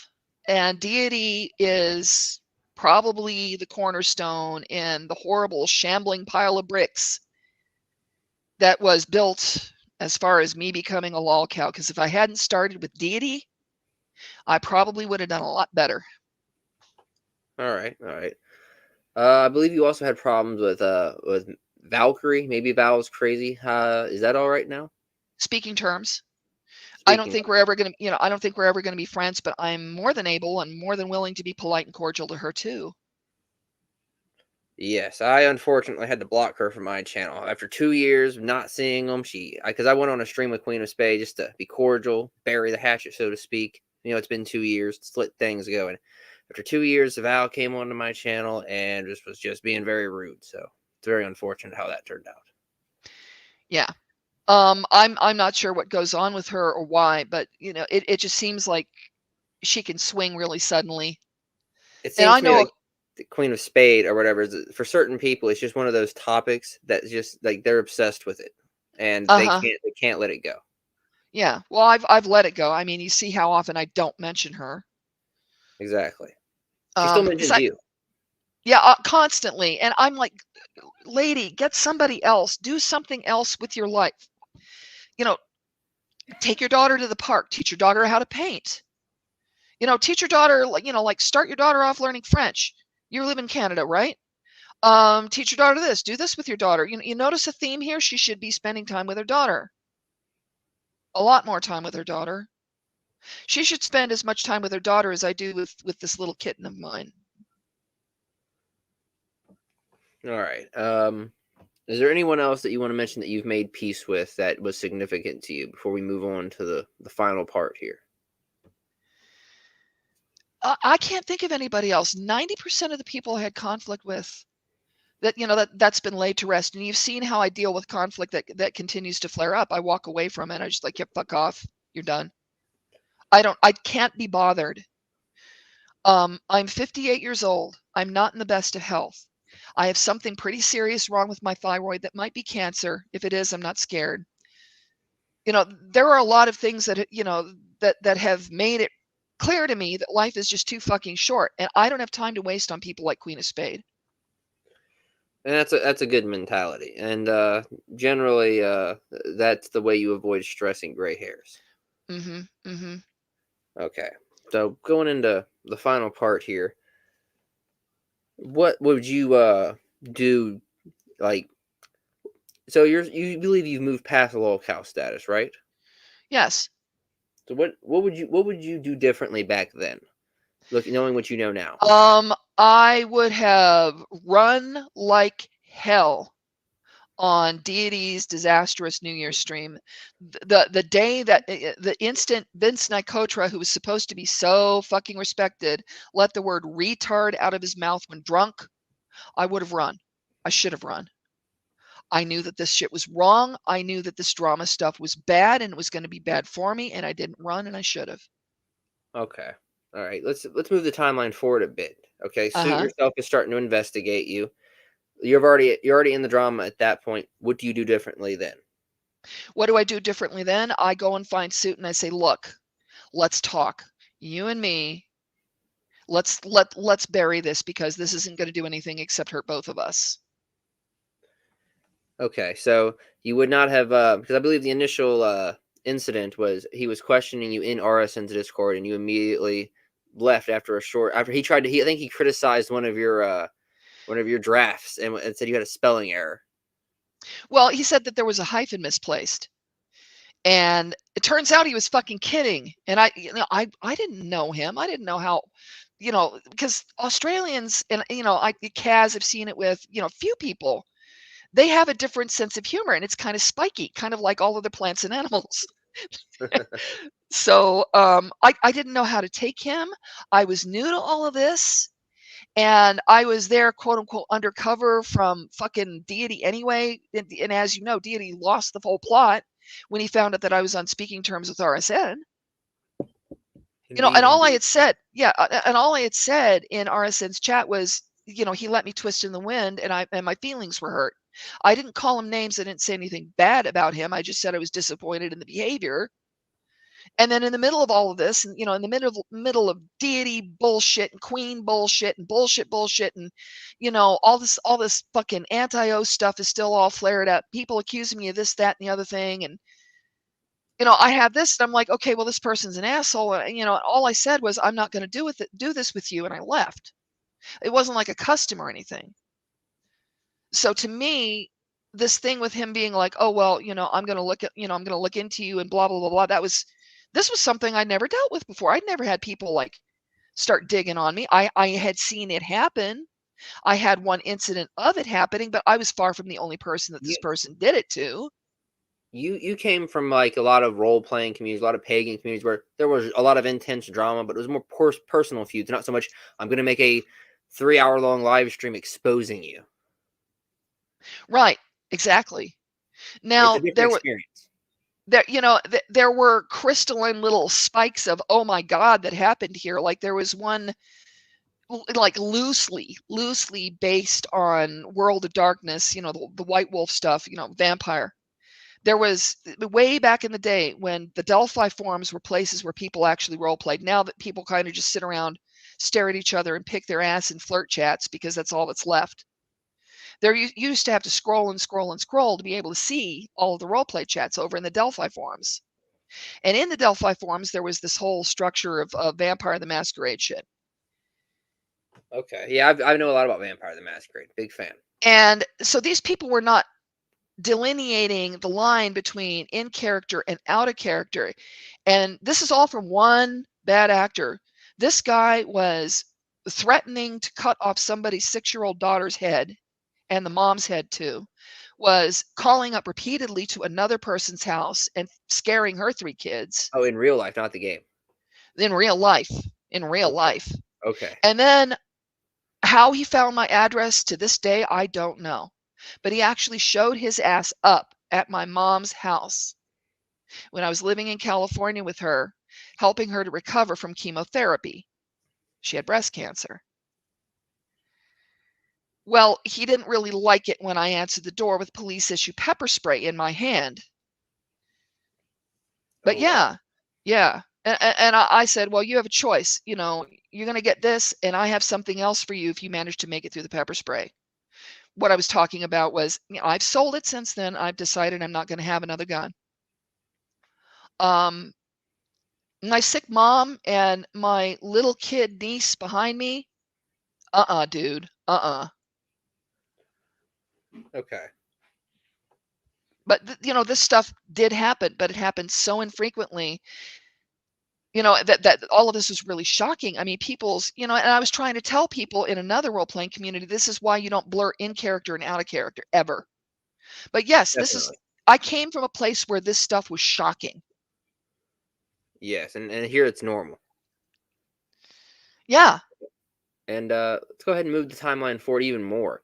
And Deity is probably the cornerstone in the horrible, shambling pile of bricks that was built as far as me becoming a lolcow. Because if I hadn't started with Deity, I probably would have done a lot better. All right. All right. I believe you also had problems with Valkyrie. Maybe Val's crazy. Is that all right now? Speaking terms. I don't Speaking think we're ever going to, I don't think we're ever going to be friends, but I'm more than able and more than willing to be polite and cordial to her too. Yes, I unfortunately had to block her from my channel after 2 years of not seeing them. Because I went on a stream with Queen of Spade just to be cordial, bury the hatchet, so to speak. It's been 2 years to let things go, and after 2 years, Val came onto my channel and was just being very rude. So it's very unfortunate how that turned out. Yeah. I'm not sure what goes on with her or why, but it just seems like she can swing really suddenly. It And seems I to me know, like the Queen of Spade or whatever for certain people, it's just one of those topics that just like they're obsessed with it, and uh-huh. they can't let it go. Yeah. Well, I've let it go. I mean, you see how often I don't mention her. Exactly. She still Because mentions you. yeah, constantly. And I'm like, lady, get somebody else. Do something else with your life. You know, take your daughter to the park. Teach your daughter how to paint. Teach your daughter, like start your daughter off learning French. You live in Canada, right? Teach your daughter this. Do this with your daughter. You notice a theme here? She should be spending time with her daughter. A lot more time with her daughter. She should spend as much time with her daughter as I do with this little kitten of mine. All right. Is there anyone else that you want to mention that you've made peace with that was significant to you before we move on to the final part here? I can't think of anybody else. 90% of the people I had conflict with, that's been laid to rest. And you've seen how I deal with conflict that continues to flare up. I walk away from it. I just like, yeah, fuck off. You're done. I can't be bothered. I'm 58 years old. I'm not in the best of health. I have something pretty serious wrong with my thyroid that might be cancer. If it is, I'm not scared. There are a lot of things that have made it clear to me that life is just too fucking short, and I don't have time to waste on people like Queen of Spade. And that's a good mentality, and generally, that's the way you avoid stressing gray hairs. Mhm. Mhm. Okay, so going into the final part here, what would you do? Like, so you believe you've moved past the Lolcow status, right? Yes. So what would you do differently back then? Look, knowing what you know now. I would have run like hell on Deity's disastrous New Year's stream. The day that the instant Vince Nicotra, who was supposed to be so fucking respected, let the word retard out of his mouth when drunk, I would have run. I should have run. I knew that this shit was wrong. I knew that this drama stuff was bad and it was going to be bad for me, and I didn't run, and I should have. Okay. All right. Let's move the timeline forward a bit. Okay. Suit Uh-huh. yourself is starting to investigate you. You're already in the drama at that point. What do you do differently then? What do I do differently then? I go and find Suit and I say, look, let's talk. You and me, let's bury this because this isn't going to do anything except hurt both of us. Okay. So you would not have because I believe the initial incident was he was questioning you in RSN's Discord and you immediately left after a short after he tried to I think he criticized one of your drafts and said you had a spelling error. Well, he said that there was a hyphen misplaced. And it turns out he was fucking kidding. And I didn't know him. I didn't know how, because Australians and, Kaz, I've seen it with, few people, they have a different sense of humor and it's kind of spiky, kind of like all other plants and animals. So I didn't know how to take him. I was new to all of this. And I was there, quote unquote, undercover from fucking Deity anyway. And as you know, Deity lost the whole plot when he found out that I was on speaking terms with RSN. Indeed, And all I indeed. had said, yeah, and all I had said in RSN's chat was, he let me twist in the wind, and my feelings were hurt. I didn't call him names. I didn't say anything bad about him. I just said I was disappointed in the behavior. And then in the middle of all of this, and in the middle of Deity bullshit and Queen bullshit and bullshit, and all this fucking anti-O stuff is still all flared up. People accusing me of this, that, and the other thing, and I have this, and I'm like, okay, well, this person's an asshole, and all I said was, I'm not going to do this with you, and I left. It wasn't like a custom or anything. So to me, this thing with him being like, oh well, I'm going to I'm going to look into you and blah blah blah blah. This was something I never dealt with before. I'd never had people like start digging on me. I had seen it happen. I had one incident of it happening, but I was far from the only person that this You person did it to. you came from like a lot of role playing communities, a lot of pagan communities where there was a lot of intense drama, but it was more personal feuds, not so much I'm going to make a 3 hour long live stream exposing you. Right, exactly. It's Now a different there were experience. there were crystalline little spikes of, oh my God, that happened here. Like there was one, like loosely based on World of Darkness, the White Wolf stuff, vampire. There was way back in the day when the Delphi forums were places where people actually role played. Now that people kind of just sit around, stare at each other, and pick their ass in flirt chats because that's all that's left. There you used to have to scroll and scroll and scroll to be able to see all of the role play chats over in the Delphi forums. And in the Delphi forums, there was this whole structure of Vampire the Masquerade shit. Okay. Yeah, I know a lot about Vampire the Masquerade. Big fan. And so these people were not delineating the line between in character and out of character. And this is all from one bad actor. This guy was threatening to cut off somebody's 6-year-old daughter's head, and the mom's head too, was calling up repeatedly to another person's house and scaring her 3 kids. Oh, in real life, not the game. In real life. Okay. And then how he found my address to this day, I don't know. But he actually showed his ass up at my mom's house when I was living in California with her, helping her to recover from chemotherapy. She had breast cancer. Well, he didn't really like it when I answered the door with police issue pepper spray in my hand. But wow. yeah. And I said, well, you have a choice. You're going to get this, and I have something else for you if you manage to make it through the pepper spray. What I was talking about was, I've sold it since then. I've decided I'm not going to have another gun. My sick mom and my little kid niece behind me, dude, Okay. But this stuff did happen, but it happened so infrequently. That all of this was really shocking. I mean, and I was trying to tell people in another role-playing community, this is why you don't blur in character and out of character ever. But yes, Definitely. I came from a place where this stuff was shocking. Yes, and here it's normal. Yeah. And let's go ahead and move the timeline forward even more.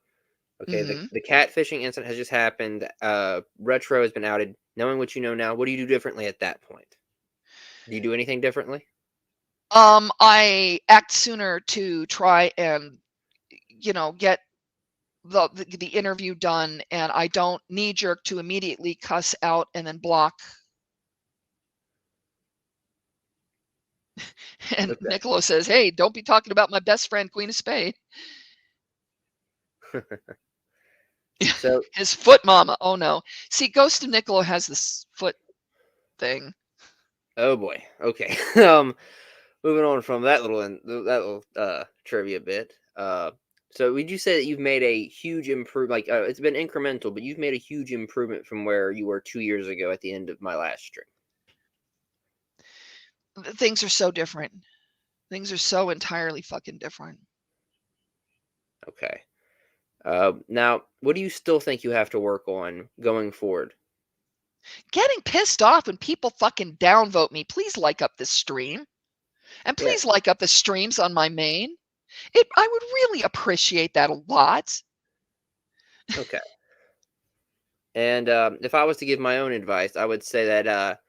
Okay, the catfishing incident has just happened. Retro has been outed. Knowing what you know now, what do you do differently at that point? Do you do anything differently? I act sooner to try and get the interview done, and I don't knee jerk to immediately cuss out and then block. And Okay. Niccolo says, hey, don't be talking about my best friend, Queen of Spade. So his foot mama. Oh no. See, Ghost of Niccolo has this foot thing. Oh boy. Okay. Moving on from that little trivia bit. So would you say that you've made a huge improvement? Like it's been incremental, but you've made a huge improvement from where you were 2 years ago at the end of my last stream. Things are so different. Things are so entirely fucking different. Okay. Now, what do you still think you have to work on going forward? Getting pissed off when people fucking downvote me. Please like up this stream. And Yeah. please like up the streams on my main. I would really appreciate that a lot. Okay. And if I was to give my own advice, I would say that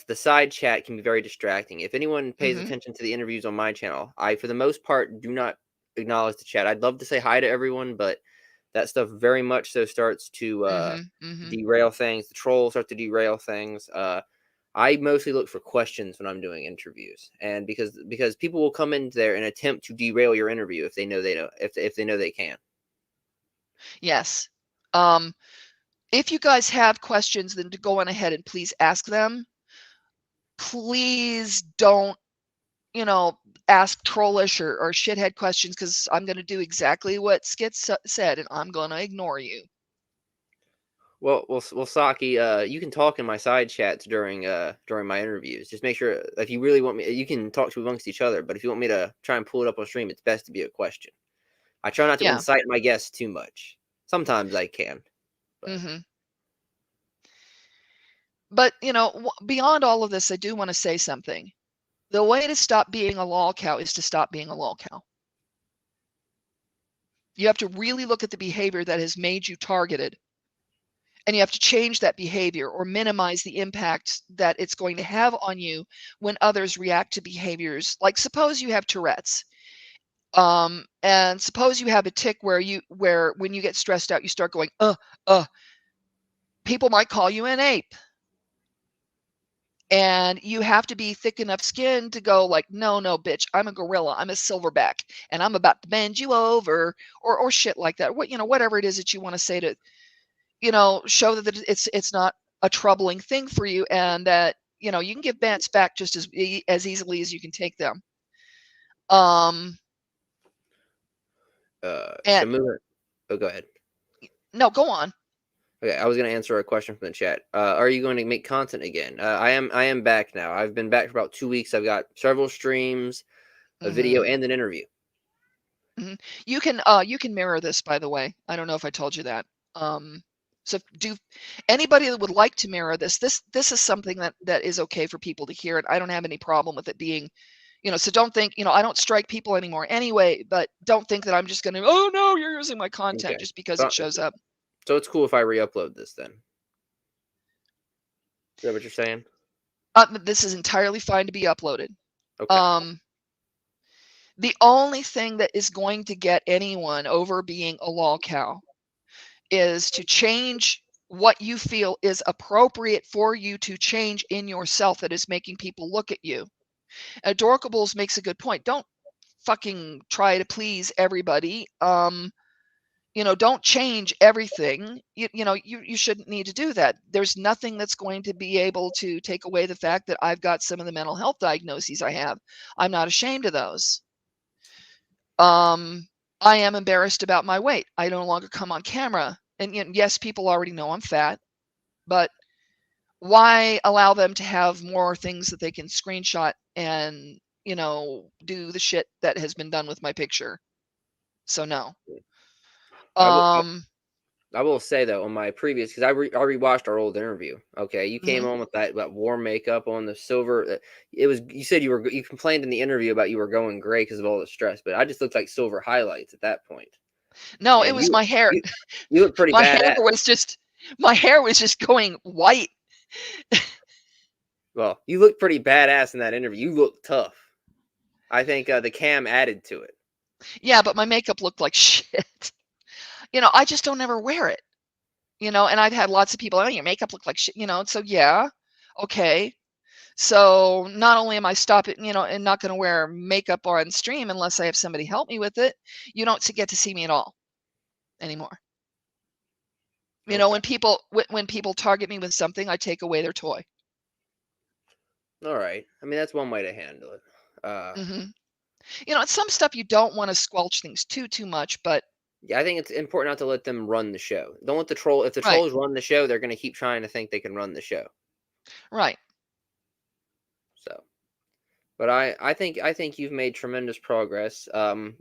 the side chat can be very distracting. If anyone pays attention to the interviews on my channel, I, for the most part, do not acknowledge the chat. I'd love to say hi to everyone, but that stuff very much so starts to derail things. The trolls start to derail things. I mostly look for questions when I'm doing interviews, and because people will come in there and attempt to derail your interview if they know they can. Yes. If you guys have questions, then to go on ahead and please ask them. Please don't, ask trollish or shithead questions, because I'm going to do exactly what Skit said, and I'm going to ignore you. Well, Saki, you can talk in my side chats during my interviews. Just make sure if you really want me, you can talk to amongst each other. But if you want me to try and pull it up on stream, it's best to be a question. I try not to incite my guests too much. Sometimes I can. But beyond all of this, I do want to say something. The way to stop being a lolcow is to stop being a lolcow. You have to really look at the behavior that has made you targeted And you have to change that behavior or minimize the impact that it's going to have on you when others react to behaviors. Like suppose you have Tourette's. And suppose you have a tick where when you get stressed out, you start going, uh, people might call you an ape. And you have to be thick enough skin to go like, no, no, bitch, I'm a gorilla. I'm a silverback and I'm about to bend you over or shit like that. Whatever it is that you want to say to, show that it's not a troubling thing for you and that, you can give bants back just as easily as you can take them. And Shamu. Oh, go ahead. no, go on. Okay, I was going to answer a question from the chat. Are you going to make content again? I am back now. I've been back for about 2 weeks. I've got several streams, a video, and an interview. Mm-hmm. You can mirror this, by the way. I don't know if I told you that. So do anybody that would like to mirror this is something that is okay for people to hear, and I don't have any problem with it being, so don't think, I don't strike people anymore anyway, but don't think that I'm just going to, oh no, you're using my content just because it shows up. So it's cool if I re-upload this then. Is that what you're saying? This is entirely fine to be uploaded. Okay. The only thing that is going to get anyone over being a lolcow is to change what you feel is appropriate for you to change in yourself that is making people look at you. Adorkables makes a good point. Don't fucking try to please everybody. Don't change everything. You shouldn't need to do that. There's nothing that's going to be able to take away the fact that I've got some of the mental health diagnoses I have. I'm not ashamed of those. I am embarrassed about my weight. I no longer come on camera. And yes, people already know I'm fat, but why allow them to have more things that they can screenshot and, do the shit that has been done with my picture? So no. I will say though, on my previous, because I rewatched our old interview. Okay, you came on with that warm makeup on the silver. You said you complained in the interview about you were going gray because of all the stress, but I just looked like silver highlights at that point. No, and it was my hair. You look pretty badass. My hair was just going white. Well, you look pretty badass in that interview. You look tough. I think the cam added to it. Yeah, but my makeup looked like shit. I just don't ever wear it. And I've had lots of people, oh, your makeup looked like shit, so yeah, okay. So not only am I stopping, and not going to wear makeup on stream unless I have somebody help me with it, you don't get to see me at all anymore. Okay. When people target me with something, I take away their toy. All right. I mean, that's one way to handle it. It's some stuff you don't want to squelch things too much, but yeah, I think it's important not to let them run the show. Don't let the troll. If the trolls run the show, they're going to keep trying to think they can run the show. Right. So, but I think you've made tremendous progress.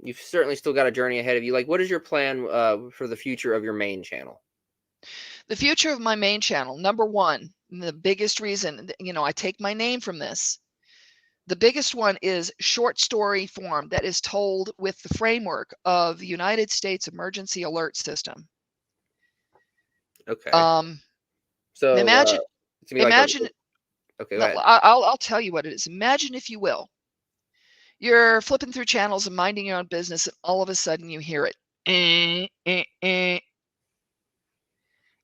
You've certainly still got a journey ahead of you. Like, what is your plan for the future of your main channel? The future of my main channel, number one, the biggest reason, I take my name from this. The biggest one is short story form that is told with the framework of the United States Emergency Alert System. Okay. So imagine. Okay, go ahead. I'll tell you what it is. Imagine, if you will, you're flipping through channels and minding your own business, and all of a sudden you hear it. And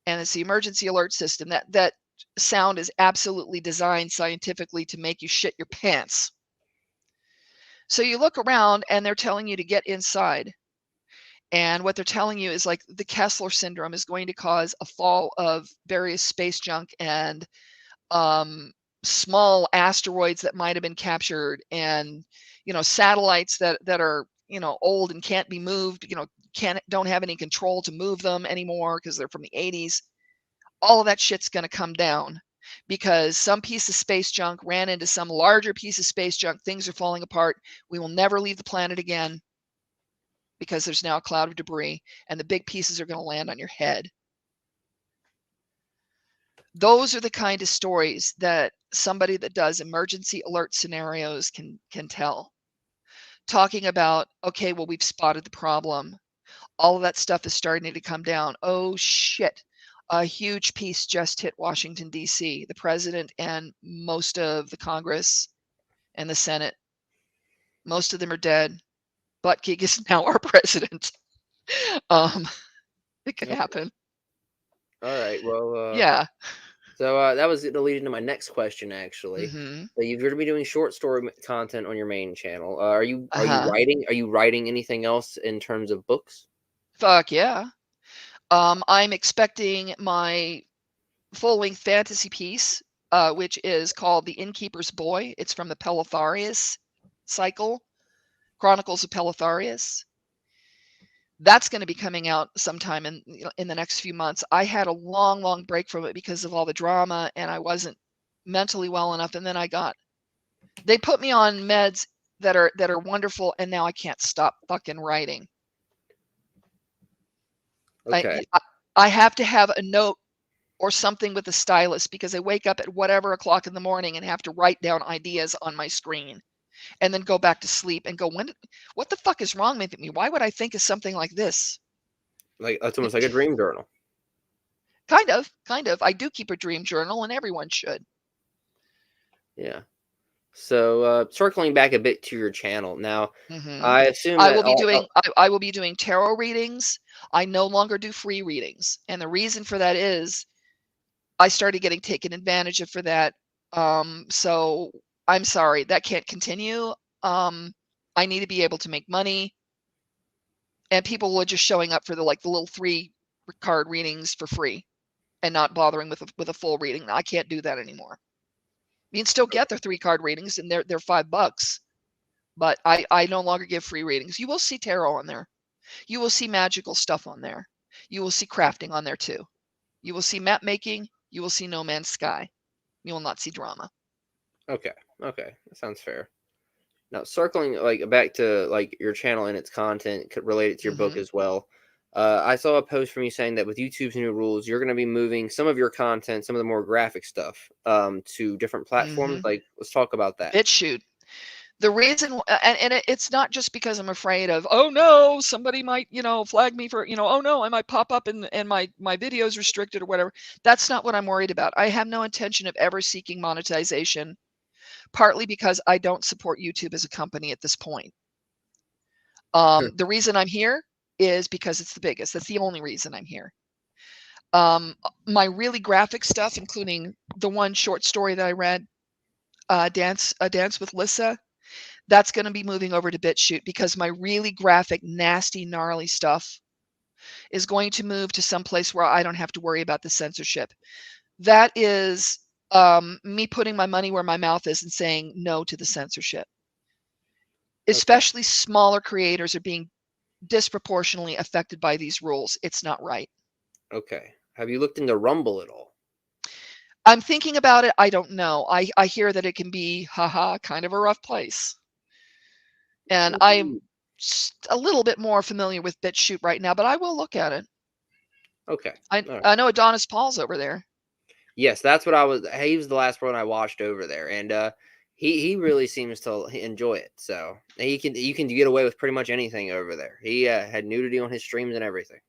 it's the emergency alert system. That sound is absolutely designed scientifically to make you shit your pants. So you look around and they're telling you to get inside. And what they're telling you is like the Kessler syndrome is going to cause a fall of various space junk and small asteroids that might have been captured, and satellites that are old and can't be moved, don't have any control to move them anymore because they're from the 80s. All of that shit's going to come down because some piece of space junk ran into some larger piece of space junk. Things are falling apart. We will never leave the planet again because there's now a cloud of debris, and the big pieces are going to land on your head. Those are the kind of stories that somebody that does emergency alert scenarios can tell. Talking about, okay, well, we've spotted the problem. All of that stuff is starting to come down. Oh, shit. A huge piece just hit Washington, D.C. The president and most of the Congress and the Senate, most of them are dead. Buttgig is now our president. Um, it could Okay. happen. All right. Well, Yeah. so that was going to lead into my next question, actually. Mm-hmm. So you're going to be doing short story content on your main channel. Are you Uh-huh. writing? Are you writing anything else in terms of books? Fuck yeah. I'm expecting my full-length fantasy piece, which is called The Innkeeper's Boy. It's from the Peletharius cycle, Chronicles of Peletharius. That's going to be coming out sometime in the next few months. I had a long break from it because of all the drama, and I wasn't mentally well enough. And then they put me on meds that are wonderful, and now I can't stop fucking writing. Okay. I have to have a note or something with a stylus because I wake up at whatever o'clock in the morning and have to write down ideas on my screen and then go back to sleep and go, what the fuck is wrong with me? Why would I think of something like this? Like it's almost like a dream journal. Kind of. I do keep a dream journal, and everyone should. Yeah. So circling back a bit to your channel now, Mm-hmm. I assume I that will be doing I will be doing tarot readings. I no longer do free readings, and the reason for that is I started getting taken advantage of for that. So I'm sorry, that can't continue. I need to be able to make money, and people were just showing up for the little 3-card readings for free and not bothering with a full reading. I can't do that anymore. You can still get their 3-card readings, and they're $5, but I no longer give free readings. You will see tarot on there. You will see magical stuff on there. You will see crafting on there too. You will see map making. You will see No Man's Sky. You will not see drama. Okay. Okay. That sounds fair. Now, circling back to your channel and its content related to your book Mm-hmm. as well. I saw a post from you saying that with YouTube's new rules, you're going to be moving some of your content, some of the more graphic stuff, to different platforms. Mm-hmm. Let's talk about that. BitChute. The reason, and it's not just because I'm afraid of, oh no, somebody might, flag me for, oh no, I might pop up and my video's restricted or whatever. That's not what I'm worried about. I have no intention of ever seeking monetization, partly because I don't support YouTube as a company at this point. The reason I'm here is because it's the biggest. That's the only reason I'm here. My really graphic stuff, including the one short story that I read, A Dance with Lissa, that's going to be moving over to BitChute because my really graphic, nasty, gnarly stuff is going to move to some place where I don't have to worry about the censorship. That is me putting my money where my mouth is and saying no to the censorship. Especially smaller creators are being disproportionately affected by these rules. It's not right. Okay. Have you looked into Rumble at all? I'm thinking about it. I don't know. I hear that it can be, kind of a rough place. And I'm a little bit more familiar with BitChute right now, but I will look at it. Okay. I know Adonis Paul's over there. Yes, that's what I was. He was the last one I watched over there, and he really seems to enjoy it. So you can get away with pretty much anything over there. He had nudity on his streams and everything.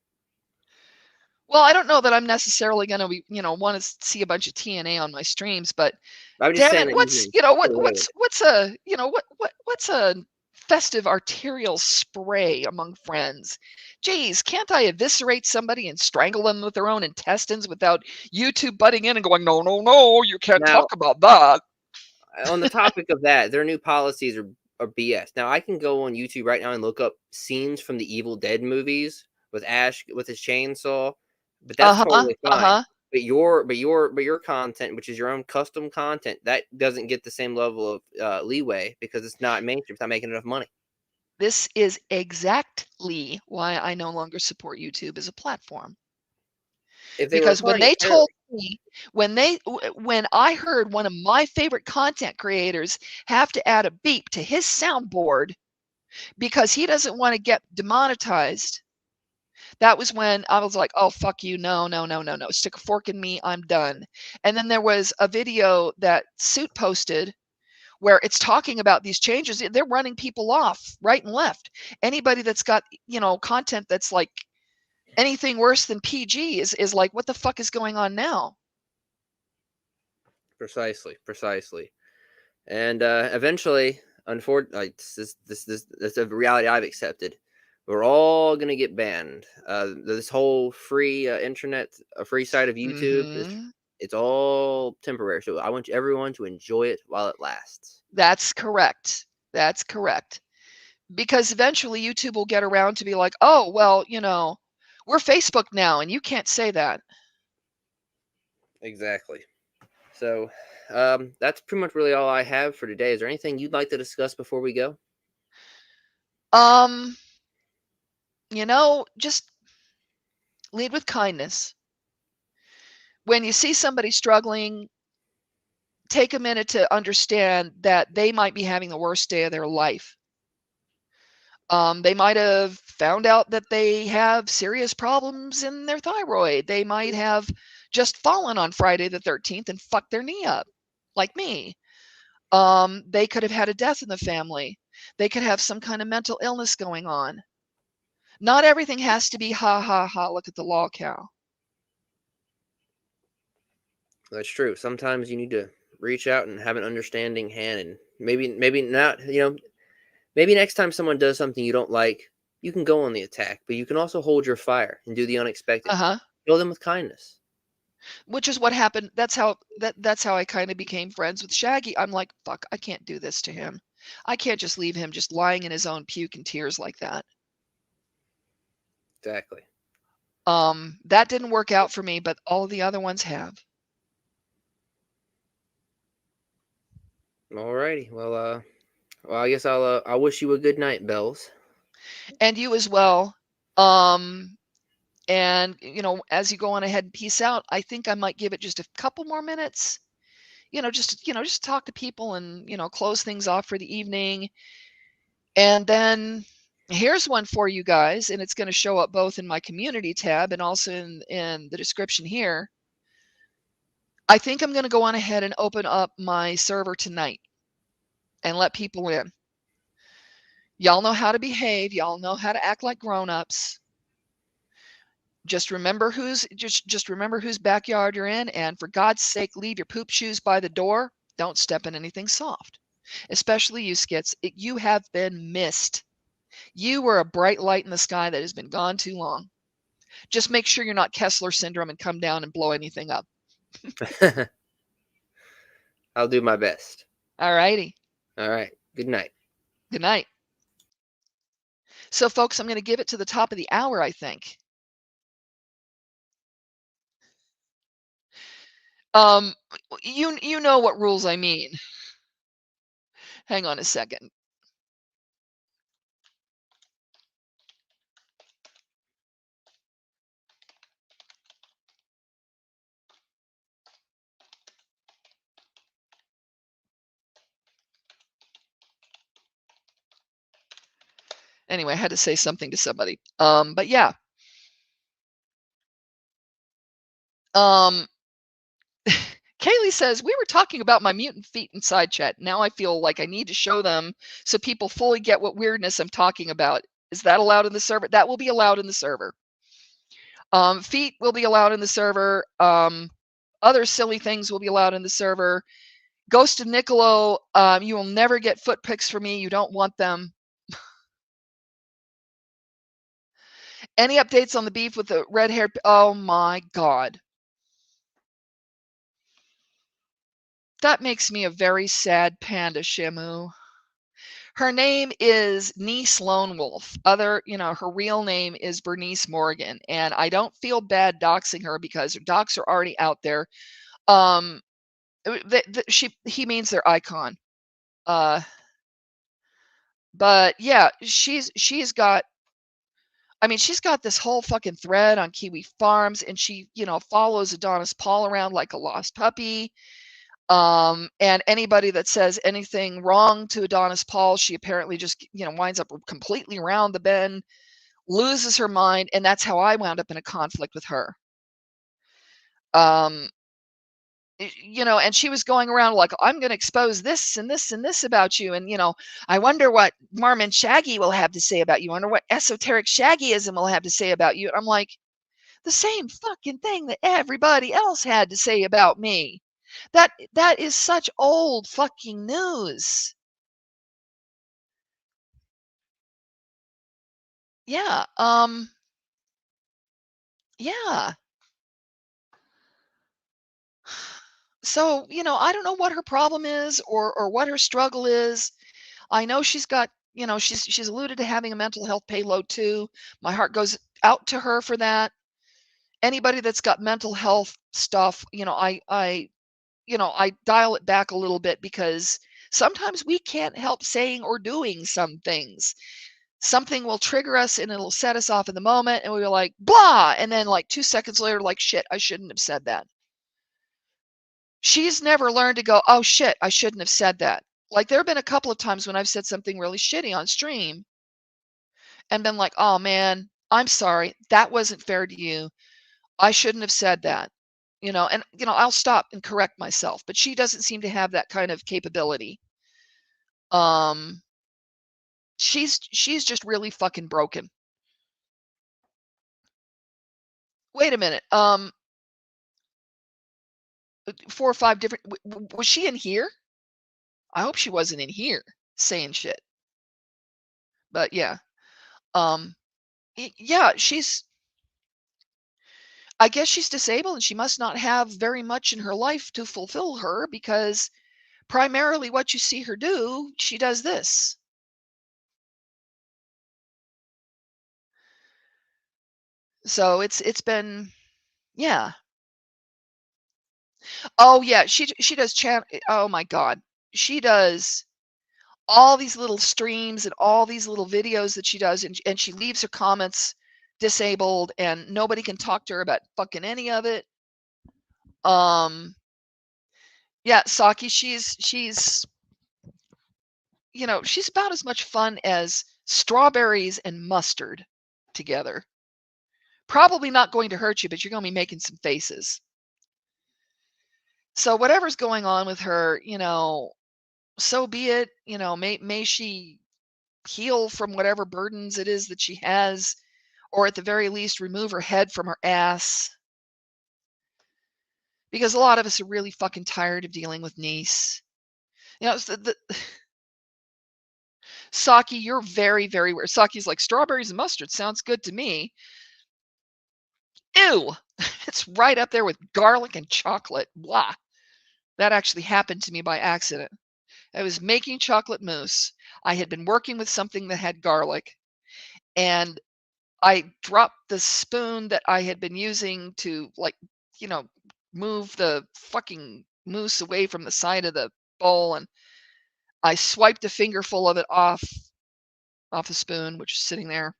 Well, I don't know that I'm necessarily going to be, want to see a bunch of TNA on my streams, but I'm just damn saying it, that what's a festive arterial spray among friends? Geez, can't I eviscerate somebody and strangle them with their own intestines without YouTube butting in and going, no, you can't now talk about that? on the topic of that, their new policies are BS. Now I can go on YouTube right now and look up scenes from the Evil Dead movies with Ash with his chainsaw, but that's totally fine. But your content, which is your own custom content, that doesn't get the same level of leeway because it's not mainstream. It's not making enough money. This is exactly why I no longer support YouTube as a platform. If they were Because when requiring they fair, told me, when I heard one of my favorite content creators have to add a beep to his soundboard because he doesn't want to get demonetized, that was when I was like, oh, fuck you. No. Stick a fork in me. I'm done. And then there was a video that Suit posted where it's talking about these changes. They're running people off right and left. Anybody that's got, content that's like anything worse than PG is like, what the fuck is going on now? Precisely. And eventually, unfortunately, this is a reality I've accepted. We're all gonna get banned. This whole free internet, a free site of YouTube, it's all temporary. So I want everyone to enjoy it while it lasts. That's correct. That's correct. Because eventually YouTube will get around to be like, oh, well, we're Facebook now, and you can't say that. Exactly. So that's pretty much really all I have for today. Is there anything you'd like to discuss before we go? Just lead with kindness. When you see somebody struggling, take a minute to understand that they might be having the worst day of their life. They might have found out that they have serious problems in their thyroid. They might have just fallen on Friday the 13th and fucked their knee up, like me. They could have had a death in the family. They could have some kind of mental illness going on. Not everything has to be ha ha ha, look at the Lolcow. That's true. Sometimes you need to reach out and have an understanding hand, and maybe not. Maybe next time someone does something you don't like, you can go on the attack, but you can also hold your fire and do the unexpected. Kill them with kindness. Which is what happened. That's how I kind of became friends with Shaggy. I'm like, fuck, I can't do this to him. I can't just leave him just lying in his own puke and tears like that. Exactly. That didn't work out for me, but all of the other ones have. Alrighty. Well, I guess I'll wish you a good night, Bells. And you as well. And as you go on ahead and peace out, I think I might give it just a couple more minutes. Just talk to people and close things off for the evening. And then here's one for you guys, and it's going to show up both in my community tab and also in the description here. I think I'm going to go on ahead and open up my server tonight and let people in. Y'all know how to behave. Y'all know how to act like grown-ups. Just remember whose backyard you're in, and for God's sake, leave your poop shoes by the door. Don't step in anything soft, especially you, Skits. You have been missed. You were a bright light in the sky that has been gone too long. Just make sure you're not Kessler syndrome and come down and blow anything up. I'll do my best. All righty. All right. Good night. Good night. So, folks, I'm going to give it to the top of the hour, I think. You know what rules I mean. Hang on a second. Anyway, I had to say something to somebody. But yeah. Kaylee says, we were talking about my mutant feet in side chat. Now I feel like I need to show them so people fully get what weirdness I'm talking about. Is that allowed in the server? That will be allowed in the server. Feet will be allowed in the server. Other silly things will be allowed in the server. Ghost of Niccolo, you will never get foot pics from me. You don't want them. Any updates on the beef with the red-haired? Oh my God. That makes me a very sad panda, Shamu. Her name is Niece Lone Wolf. Her real name is Bernice Morgan, and I don't feel bad doxing her because her docs are already out there. He means their icon. But yeah, she's got this whole fucking thread on Kiwi Farms, and she, follows Adonis Paul around like a lost puppy. And anybody that says anything wrong to Adonis Paul, she apparently just, winds up completely around the bend, loses her mind, and that's how I wound up in a conflict with her. And she was going around like, I'm going to expose this and this and this about you. And, I wonder what Mormon Shaggy will have to say about you. I wonder what esoteric Shaggyism will have to say about you. And I'm like, The same fucking thing that everybody else had to say about me. That is such old fucking news. Yeah, yeah. So, I don't know what her problem is or what her struggle is. I know she's got, she's alluded to having a mental health payload too. My heart goes out to her for that. Anybody that's got mental health stuff, I dial it back a little bit because sometimes we can't help saying or doing some things. Something will trigger us and it'll set us off in the moment and we're like, blah, and then like 2 seconds later, like, shit, I shouldn't have said that. She's never learned to go, oh shit, I shouldn't have said that. Like there have been a couple of times when I've said something really shitty on stream and been like, oh man, I'm sorry, that wasn't fair to you. I shouldn't have said that. And I'll stop and correct myself, but she doesn't seem to have that kind of capability. Um she's just really fucking broken. Wait a minute. 4 or 5 different was she in here? I hope she wasn't in here saying shit. But yeah. Um yeah, I guess she's disabled and she must not have very much in her life to fulfill her because primarily what you see her do, she does this. So it's been yeah. Oh yeah, she does oh my god. She does all these little streams and all these little videos that she does and she leaves her comments disabled and nobody can talk to her about fucking any of it. Yeah, Saki, she's she's about as much fun as strawberries and mustard together. Probably not going to hurt you, but you're going to be making some faces. So whatever's going on with her, so be it. May she heal from whatever burdens it is that she has, or at the very least, remove her head from her ass. Because a lot of us are really fucking tired of dealing with niece. Saki, you're very, very weird. Saki's like, strawberries and mustard sounds good to me. Ew! It's right up there with garlic and chocolate. Blah. That actually happened to me by accident. I was making chocolate mousse. I had been working with something that had garlic, and I dropped the spoon that I had been using to, like, you know, move the fucking mousse away from the side of the bowl, and I swiped a fingerful of it off the spoon, which was sitting there,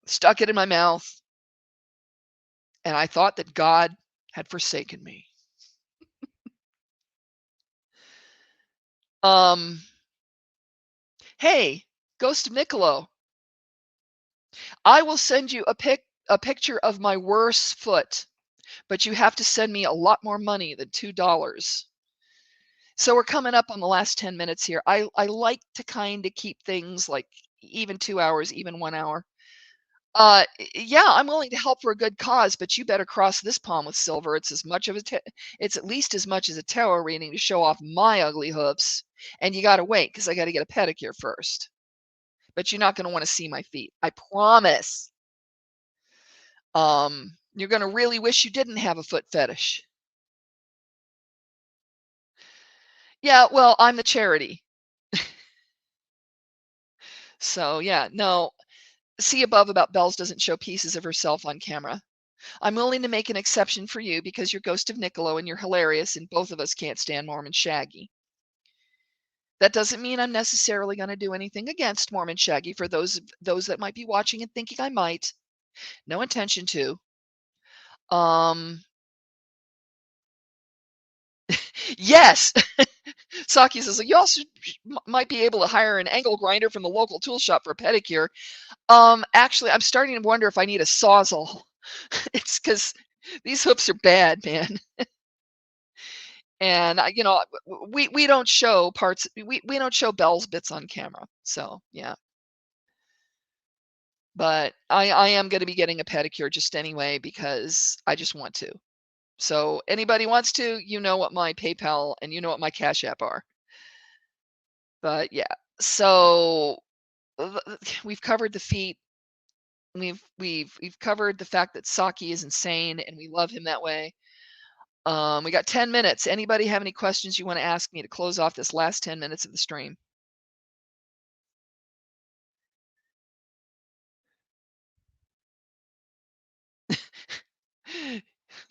stuck it in my mouth, and I thought that God had forsaken me. Um, hey, Ghost of Niccolo, I will send you a picture of my worse foot, but you have to send me a lot more money than $2. So we're coming up on the last 10 minutes here. I like to kind of keep things like even 2 hours, even 1 hour. Yeah, I'm willing to help for a good cause, but you better cross this palm with silver. It's at least as much as a tarot reading to show off my ugly hoofs. And you got to wait because I got to get a pedicure first. But you're not going to want to see my feet. I promise. You're going to really wish you didn't have a foot fetish. Yeah, well, I'm the charity. So yeah, no. See above about Bells doesn't show pieces of herself on camera. I'm willing to make an exception for you because you're Ghost of Niccolo and you're hilarious and both of us can't stand Mormon Shaggy. That doesn't mean I'm necessarily going to do anything against Mormon Shaggy for those that might be watching and thinking I might. No intention to. Yes. Saki says you also might be able to hire an angle grinder from the local tool shop for a pedicure. Actually, I'm starting to wonder if I need a sawzall. It's because these hoops are bad, man. And we don't show parts. We don't show Bell's bits on camera. So yeah. But I am going to be getting a pedicure just anyway because I just want to. So anybody wants to, you know what my PayPal and you know what my Cash App are. But yeah, so we've covered the feet. We've covered the fact that Saki is insane and we love him that way. We got 10 minutes. Anybody have any questions you want to ask me to close off this last 10 minutes of the stream?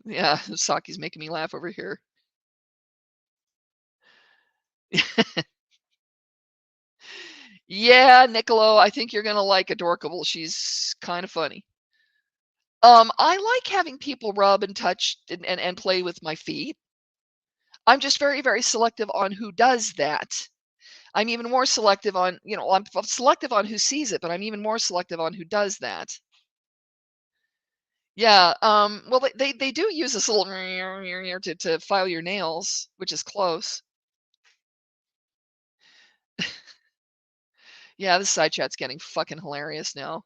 Yeah, Saki's making me laugh over here. Yeah, Niccolo, I think you're gonna like Adorkable. She's kind of funny. I like having people rub and touch and play with my feet. I'm just very, very selective on who does that. I'm even more selective on, I'm selective on who sees it, but I'm even more selective on who does that. Yeah, well, they do use this little to file your nails, which is close. Yeah, this side chat's getting fucking hilarious now.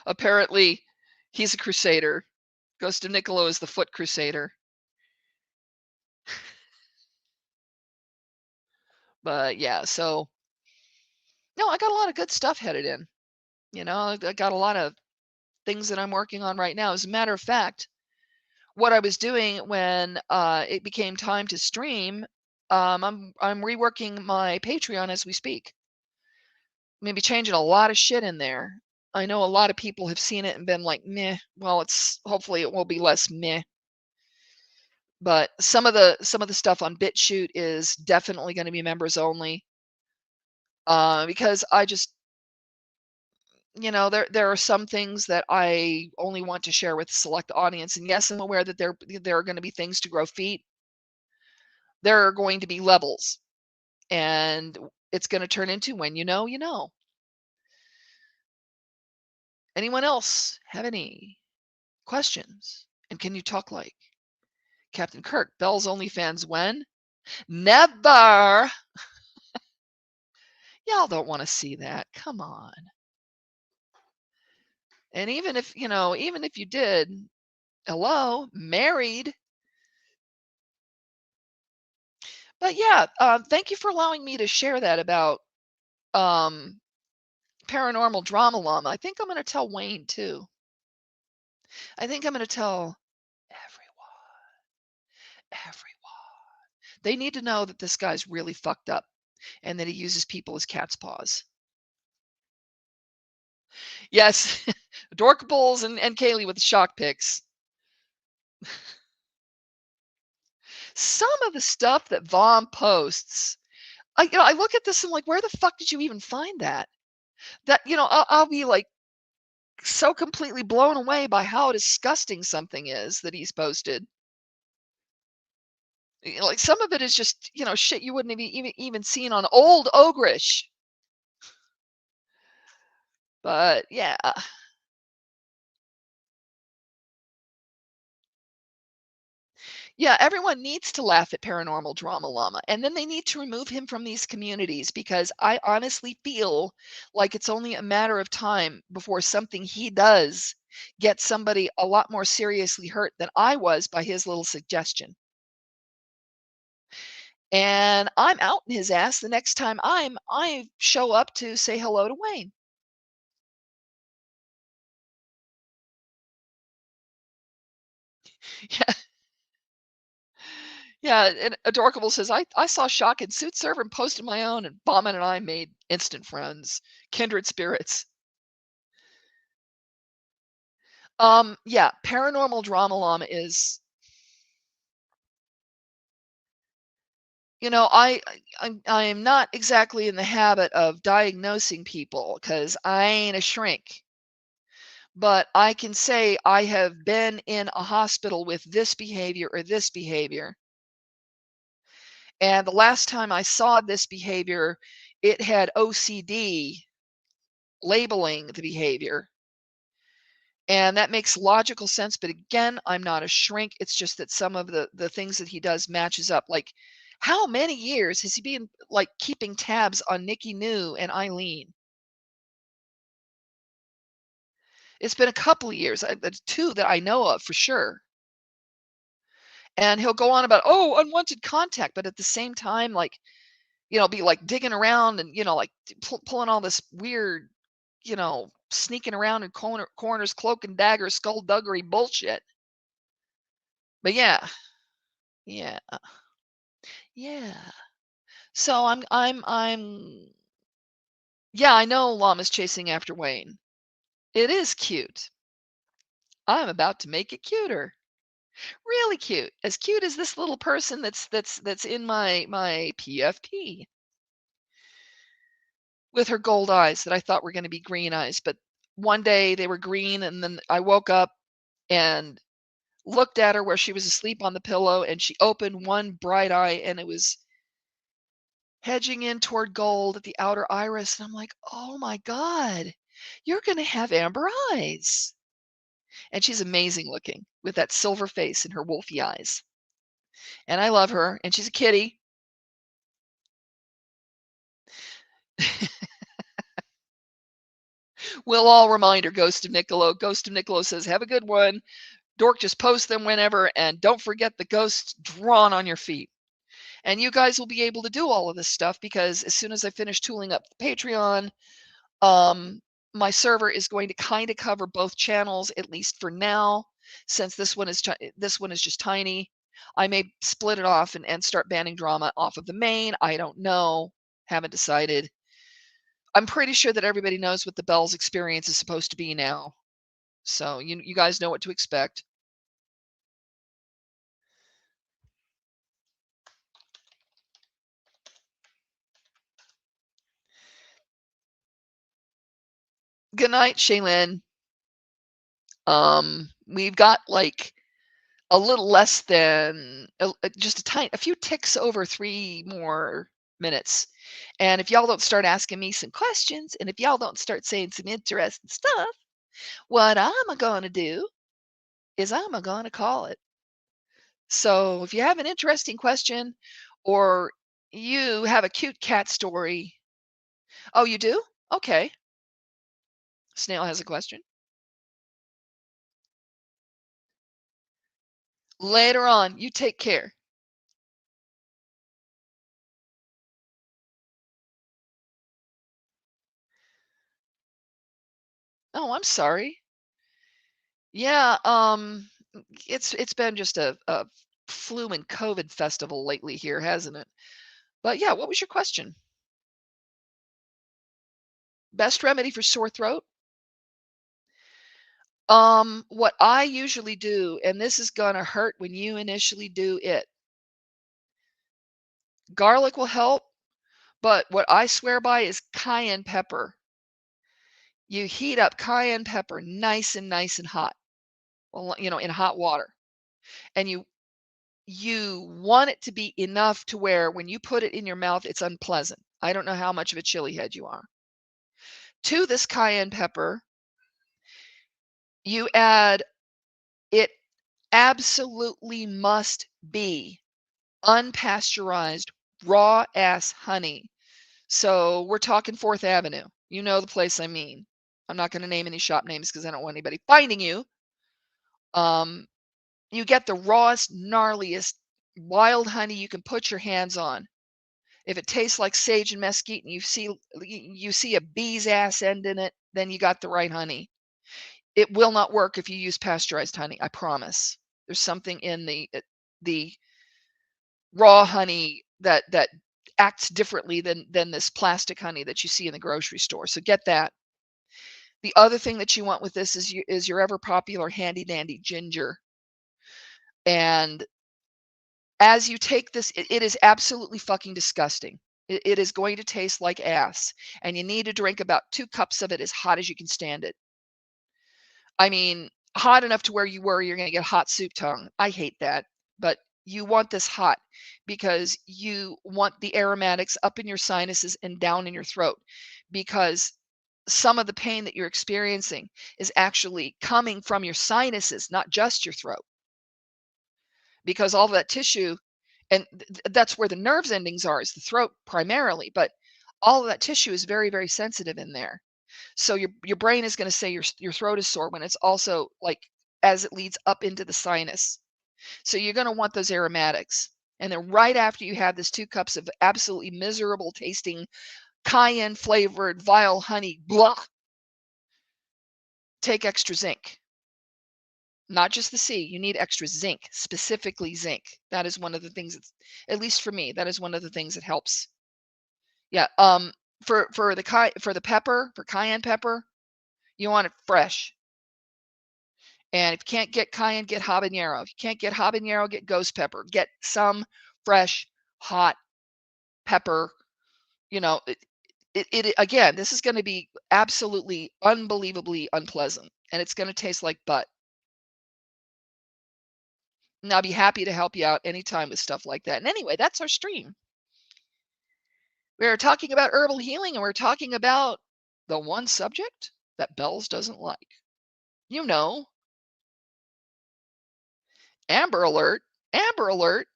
Apparently, he's a crusader. Ghost of Niccolo is the foot crusader. But yeah, so no, I got a lot of good stuff headed in. I got a lot of things that I'm working on right now. As a matter of fact, what I was doing when it became time to stream, I'm reworking my Patreon as we speak. Maybe changing a lot of shit in there. I know a lot of people have seen it and been like, meh. Well, hopefully it will be less meh. But some of the stuff on BitChute is definitely going to be members only. Because I just, there are some things that I only want to share with a select audience. And yes, I'm aware that there are going to be things to grow feet. There are going to be levels, and it's going to turn into when you know, you know. Anyone else have any questions? And can you talk like Captain Kirk? Bell's OnlyFans when? Never. Y'all don't want to see that. Come on. And even if you did, hello, married. But yeah, thank you for allowing me to share that about um, paranormal drama llama. I think I'm going to tell Wayne too. I think I'm going to tell everyone. They need to know that this guy's really fucked up and that he uses people as cat's paws. Yes, Dorkables and Kaylee with the shock pics. Some of the stuff that Vaughn posts, I look at this and I'm like, where the fuck did you even find that? That, I'll be like so completely blown away by how disgusting something is that he's posted. Like some of it is just, shit you wouldn't have even seen on old Ogrish. But yeah. Yeah, everyone needs to laugh at Paranormal Drama Llama, and then they need to remove him from these communities because I honestly feel like it's only a matter of time before something he does gets somebody a lot more seriously hurt than I was by his little suggestion. And I'm out in his ass the next time I show up to say hello to Wayne. Yeah. Yeah, and Adorkable says, I saw Shock and Suit Server and posted my own, and Bauman and I made instant friends, kindred spirits. Yeah, Paranormal Drama Llama is, I'm not exactly in the habit of diagnosing people because I ain't a shrink. But I can say I have been in a hospital with this behavior or this behavior. And the last time I saw this behavior, it had OCD labeling the behavior. And that makes logical sense. But again, I'm not a shrink. It's just that some of the things that he does matches up. Like, how many years has he been like keeping tabs on Nikki New and Eileen? It's been a couple of years, 2 that I know of for sure. And he'll go on about, oh, unwanted contact, but at the same time, like, be like digging around and, like pulling all this weird, sneaking around in corners, cloak and dagger, skullduggery bullshit. But yeah, yeah, yeah. So yeah, I know Llama's chasing after Wayne. It is cute. I'm about to make it cuter. Really cute. As cute as this little person that's in my PFP with her gold eyes that I thought were going to be green eyes, but one day they were green, and then I woke up and looked at her where she was asleep on the pillow, and she opened one bright eye and it was hedging in toward gold at the outer iris, and I'm like, "Oh my god. You're going to have amber eyes." And she's amazing looking with that silver face and her wolfy eyes. And I love her, and she's a kitty. We'll all remind her, Ghost of Niccolo. Ghost of Niccolo says, have a good one. Dork, just post them whenever, and don't forget the ghosts drawn on your feet. And you guys will be able to do all of this stuff because as soon as I finish tooling up the Patreon, my server is going to kind of cover both channels, at least for now, since this one is just tiny. I may split it off and start banning drama off of the main. I don't know. Haven't decided. I'm pretty sure that everybody knows what the Bells experience is supposed to be now. So you guys know what to expect. Good night, Shaylin. We've got like a little less than just a few ticks over 3 more minutes. And if y'all don't start asking me some questions, and if y'all don't start saying some interesting stuff, what I'm gonna do is I'm gonna call it. So if you have an interesting question or you have a cute cat story. Oh, you do? Okay. Snail has a question. Later on, you take care. Oh, I'm sorry. Yeah, it's been just a flu and COVID festival lately here, hasn't it? But yeah, what was your question? Best remedy for sore throat? What I usually do, and this is gonna hurt when you initially do it. Garlic will help, but what I swear by is cayenne pepper. You heat up cayenne pepper nice and hot, well, in hot water, and you want it to be enough to where when you put it in your mouth, it's unpleasant. I don't know how much of a chili head you are. To this cayenne pepper, you add, it absolutely must be unpasteurized raw ass honey. So we're talking 4th Avenue. You know the place I mean. I'm not going to name any shop names because I don't want anybody finding you. You get the rawest, gnarliest wild honey you can put your hands on. If it tastes like sage and mesquite and you see a bee's ass end in it, then you got the right honey. It will not work if you use pasteurized honey, I promise. There's something in the raw honey that acts differently than this plastic honey that you see in the grocery store. So get that. The other thing that you want with this is your ever popular handy dandy ginger. And as you take this, it is absolutely fucking disgusting. It is going to taste like ass, and you need to drink about 2 cups of it as hot as you can stand it. I mean, hot enough to where you worry you're going to get hot soup tongue. I hate that, but you want this hot because you want the aromatics up in your sinuses and down in your throat, because some of the pain that you're experiencing is actually coming from your sinuses, not just your throat, because all that tissue, and that's where the nerves endings are, is the throat primarily, but all of that tissue is very, very sensitive in there. So your brain is going to say your throat is sore when it's also like as it leads up into the sinus. So you're going to want those aromatics. And then right after you have this 2 cups of absolutely miserable tasting cayenne flavored vile honey, blah, take extra zinc. Not just the C, you need extra zinc, specifically zinc. That is one of the things that's, at least for me, that is one of the things that helps. Yeah, for the pepper, for cayenne pepper, you want it fresh. And if you can't get cayenne, get habanero. If you can't get habanero, get ghost pepper. Get some fresh, hot pepper. You know, it again, this is going to be absolutely unbelievably unpleasant, and it's going to taste like butt. And I'll be happy to help you out anytime with stuff like that. And anyway, that's our stream. We're talking about herbal healing, and we're talking about the one subject that Bells doesn't like. You know, Amber Alert. Amber Alert.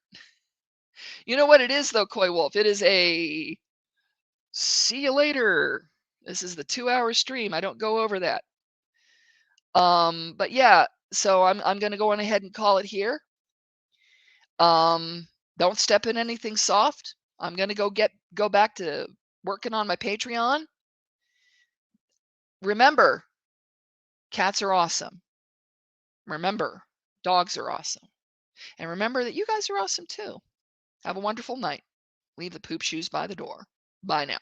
You know what it is, though, Coy Wolf? It is a see you later. This is the 2-hour stream. I don't go over that. But yeah, so I'm going to go on ahead and call it here. Don't step in anything soft. I'm going to go back to working on my Patreon. Remember, cats are awesome. Remember, dogs are awesome. And remember that you guys are awesome too. Have a wonderful night. Leave the poop shoes by the door. Bye now.